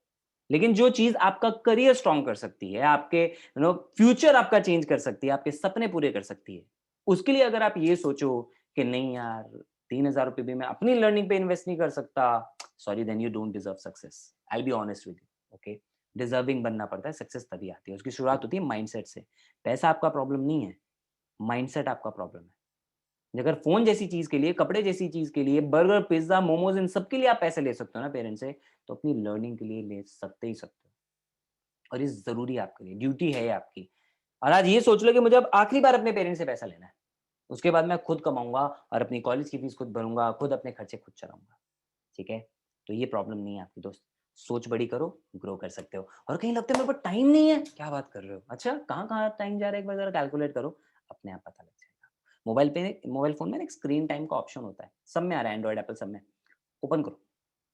लेकिन जो चीज़ आपका करियर स्ट्रॉन्ग कर सकती है, आपके फ्यूचर आपका चेंज कर सकती है, आपके सपने पूरे कर सकती है, उसके लिए अगर आप ये सोचो कि नहीं यार, 3,000 रुपए भी मैं अपनी लर्निंग पे इन्वेस्ट नहीं कर सकता, sorry then you don't deserve success. I will be honest with you, okay? Deserving बनना पड़ता है, सक्सेस तभी आती है। उसकी शुरुआत होती है माइंडसेट से। पैसा आपका प्रॉब्लम नहीं है, माइंडसेट आपका प्रॉब्लम है। अगर फ़ोन जैसी चीज़ के लिए, कपड़े जैसी चीज़ के लिए, बर्गर, पिज़्ज़ा, मोमोज़ इन सब के लिए आप पैसे ले सकते हो ना पेरेंट्स से, तो अपनी लर्निंग के लिए ले सकते ही सकते हो। और ये ज़रूरी है आपके लिए, ड्यूटी है ये आपकी। और आज ये सोच लो कि मुझे अब आखिरी बार अपने पेरेंट्स से पैसा लेना है। उसके बाद मैं खुद कमाऊँगा और अपनी कॉलेज की फीस खुद भरूँगा, खुद अपने खर्चे खुद चलाऊँगा, ठीक है? तो ये प्रॉब्लम नहीं है आपकी दोस्त। सोच बड़ी करो, ग्रो कर सकते हो। और कहीं लगता है मेरे पास टाइम नहीं है, क्या बात कर रहे हो? अच्छा, कहाँ-कहाँ टाइम जा रहा है एक बार ज़रा कैलकुलेट करो, अपने आप पता लग जाएगा। मोबाइल फ़ोन में ना एक स्क्रीन टाइम का ऑप्शन होता है, सब में आ रहा है एंड्रॉइड, एप्पल सब में। ओपन करो,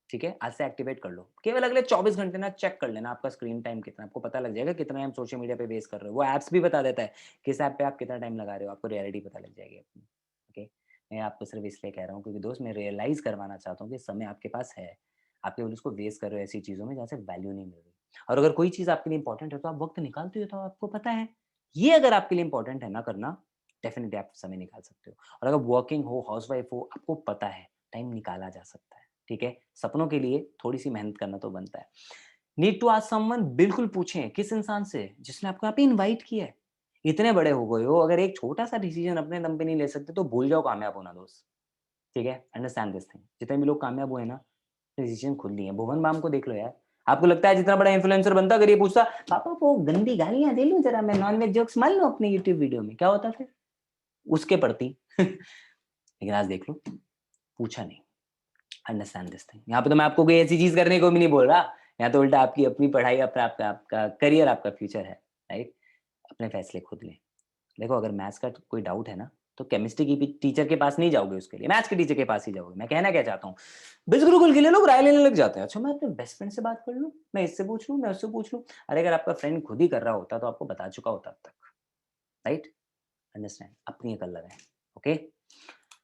ठीक है? आज से एक्टिवेट कर लो। केवल अगले 24 घंटे ना चेक कर लेना आपका स्क्रीन टाइम कितना है, आपको पता लग जाएगा कितना टाइम सोशल मीडिया पे वेस्ट कर रहे हो। वो ऐप्स भी बता देता है, किस ऐप पे आप कितना टाइम लगा रहे हो, आपको रियलिटी पता लग जाएगी अपनी, ओके? मैं आपको सिर्फ़ इसलिए कह रहा हूँ क्योंकि दोस्त मैं रियलाइज़ करवाना चाहता हूँ कि समय आपके पास है, आप केवल उसको वेस्ट कर रहे हो ऐसी चीज़ों में जहाँ से वैल्यू नहीं मिल रही। और अगर कोई चीज़ आपके लिए इम्पोर्टेंट है तो आप वक़्त निकालते हो, तो आपको पता है। ये अगर आपके लिए इम्पोर्टेंट है ना करना, डेफ़िनिटली आप समय निकाल सकते हो। और अगर वर्किंग हो, हाउसवाइफ़ हो, आपको पता है, टाइम निकाला जा सकता है, ठीक है? सपनों के लिए थोड़ी-सी मेहनत करना तो बनता है। नीड टू आस्क समवन, बिल्कुल पूछें, किस इंसान से? जिसने आपको यहाँ पे इनवाइट किया है। इतने बड़े हो गए हो, अगर एक छोटा-सा डिसीज़न अपने दम पे नहीं ले सकते तो भूल जाओ कामयाब होना दोस्त, ठीक है? Understand this thing. जितने भी लोग कामयाब हुए ना, डिसीज़न खुद लिए हैं। भुवन बाम को देख लो यार। आपको लगता है जितना बड़ा इन्फ्लुएंसर बनता अगर ये पूछता, "पापा वो गंदी गालियाँ दे लूँ ज़रा मैं नॉन-वेज जोक्स मार लूँ अपने यूट्यूब वीडियो में?" क्या होता फिर? उसके पड़ती। लेकिन आज देख लो, पूछा नहीं। Understand this thing. यहाँ पे तो मैं आपको कोई ऐसी चीज़ करने को भी नहीं बोल रहा। यहाँ तो उल्टा आपकी अपनी पढ़ाई, अपना आपका आपका करियर, आपका फ्यूचर है, राइट? अपने फैसले खुद लें। देखो अगर मैथ्स का कोई डाउट है ना, तो केमिस्ट्री की भी टीचर के पास नहीं जाओगे उसके लिए, मैथ्स के टीचर के पास ही जाओगे। मैं कहना क्या चाहता हूँ, बिल्कुल के लिए लोग राय लेने लग जाते हैं। अच्छा मैं अपने बेस्ट फ्रेंड से बात कर लूँ, मैं इससे पूछ लूँ, मैं उससे पूछ लूँ। अरे अगर आपका फ्रेंड खुद ही कर रहा होता तो आपको बता चुका होता अब तक, राइट? अंडरस्टैंड, अपनी अकल लगाएँ, okay?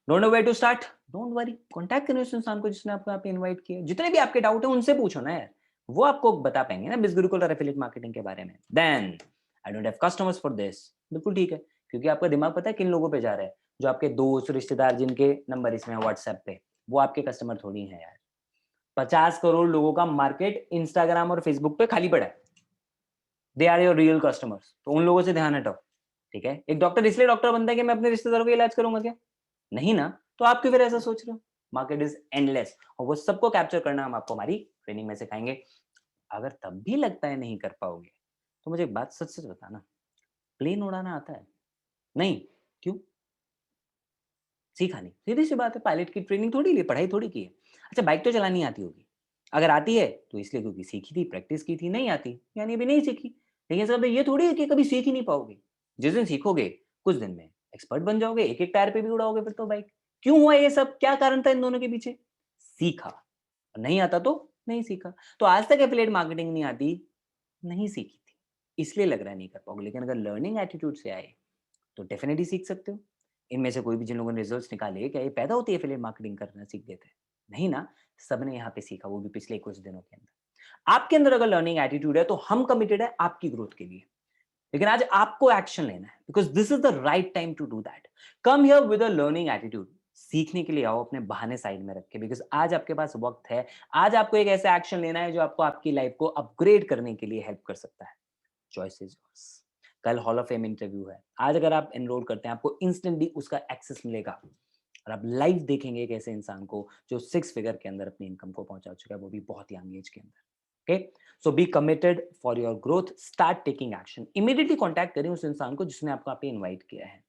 Don't know where to start, don't worry, contact करें उस इंसान को जिसने आपको यहाँ पे इनवाइट किया है। जितने भी आपके डाउट है उनसे पूछो ना यार, वो आपको बता पाएंगे ना बिज़ गुरुकुल और एफिलिएट मार्केटिंग के बारे में। Then I don't have customers for this, बिल्कुल ठीक है, क्योंकि आपका दिमाग पता है किन लोगों पे जा रहा है, जो आपके दोस्त रिश्तेदार जिनके नंबर इसमें है व्हाट्सएप पे, वो आपके कस्टमर थोड़ी है यार। 50 करोड़ लोगों का मार्केट इंस्टाग्राम और फेसबुक पे खाली पड़ा है, they are your real customers, तो उन लोगों से ध्यान हटाओ, ठीक है? एक डॉक्टर इसलिए डॉक्टर बनता है कि मैं अपने रिश्तेदारों का इलाज करूंगा क्या? नहीं ना, तो आप क्यों फिर ऐसा सोच रहे हो? मार्केट इज एंडलेस और वो सबको कैप्चर करना हम आपको हमारी ट्रेनिंग में सिखाएंगे। अगर तब भी लगता है नहीं कर पाओगे, तो मुझे एक बात सच-सच बताना, प्लेन उड़ाना आता है? नहीं, क्यों? सीखा नहीं, सीधी-सी बात है, पायलट की ट्रेनिंग थोड़ी ली, पढ़ाई थोड़ी की है। अच्छा बाइक तो चलानी आती होगी, अगर आती है तो इसलिए क्योंकि सीखी थी, प्रैक्टिस की थी, नहीं आती, यानी अभी नहीं सीखी। लेकिन इसका मतलब ये थोड़ी है कि कभी सीख ही नहीं पाओगे। जिस दिन सीखोगे, कुछ दिन में एक्सपर्ट बन जाओगे, एक-एक टायर पे भी उड़ाओगे फिर तो बाइक। क्यों हुआ ये सब? क्या कारण था इन दोनों के पीछे? सीखा, और नहीं आता तो नहीं सीखा। तो आज तक एफिलिएट मार्केटिंग नहीं आती, नहीं सीखी थी, इसलिए लग रहा है नहीं कर पाओगे। लेकिन अगर लर्निंग एटीट्यूड से आए, तो डेफिनेटली सीख सकते हो। इनमें से कोई भी जिन लोगों ने रिजल्ट्स निकाले, क्या ये पैदा होती है एफिलिएट मार्केटिंग करना सीख देते हैं? नहीं ना, सबने यहाँ पे सीखा, वो भी पिछले कुछ दिनों के अंदर। आपके अंदर अगर लर्निंग एटीट्यूड है, तो हम कमिटेड है आपकी ग्रोथ के लिए। लेकिन आज आपको एक्शन लेना है, because this is the right time to do that. Come here with a learning attitude. सीखने के लिए आओ, अपने बहाने साइड में रख के, बिकॉज़ आज आपके पास वक़्त है। आज आपको एक ऐसा एक्शन लेना है जो आपको आपकी लाइफ़ को अपग्रेड करने के लिए हेल्प कर सकता है। Choice is yours. कल हॉल ऑफ फेम इंटरव्यू है। आज अगर आप एनरोल करते हैं, आपको इंस्टेंटली उसका एक्सेस मिलेगा और आप लाइव देखेंगे एक ऐसे इंसान को जो 6 फिगर के अंदर अपनी इनकम को पहुंचा चुका है, वो भी बहुत यंग एज के अंदर। Okay, so be committed for your growth, start taking action. Immediately contact करें उस इंसान को जिसने आपको यहाँ पे इन्वाइट किया है,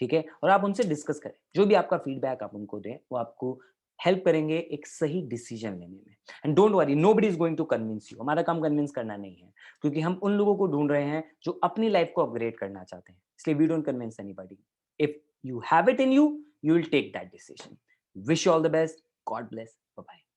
ठीक है? और आप उनसे डिस्कस करें, जो भी आपका फीडबैक आप उनको दें, वो आपको हेल्प करेंगे एक सही डिसीजन लेने में। And don't worry, nobody is going to convince you. हमारा काम कन्विंस करना नहीं है, क्योंकि हम उन लोगों को ढूंढ रहे हैं जो अपनी लाइफ को अपग्रेड करना चाहते हैं, इसलिए we don't convince anybody. If you have it in you, you will take that decision. Wish you all the best, God bless, bye bye.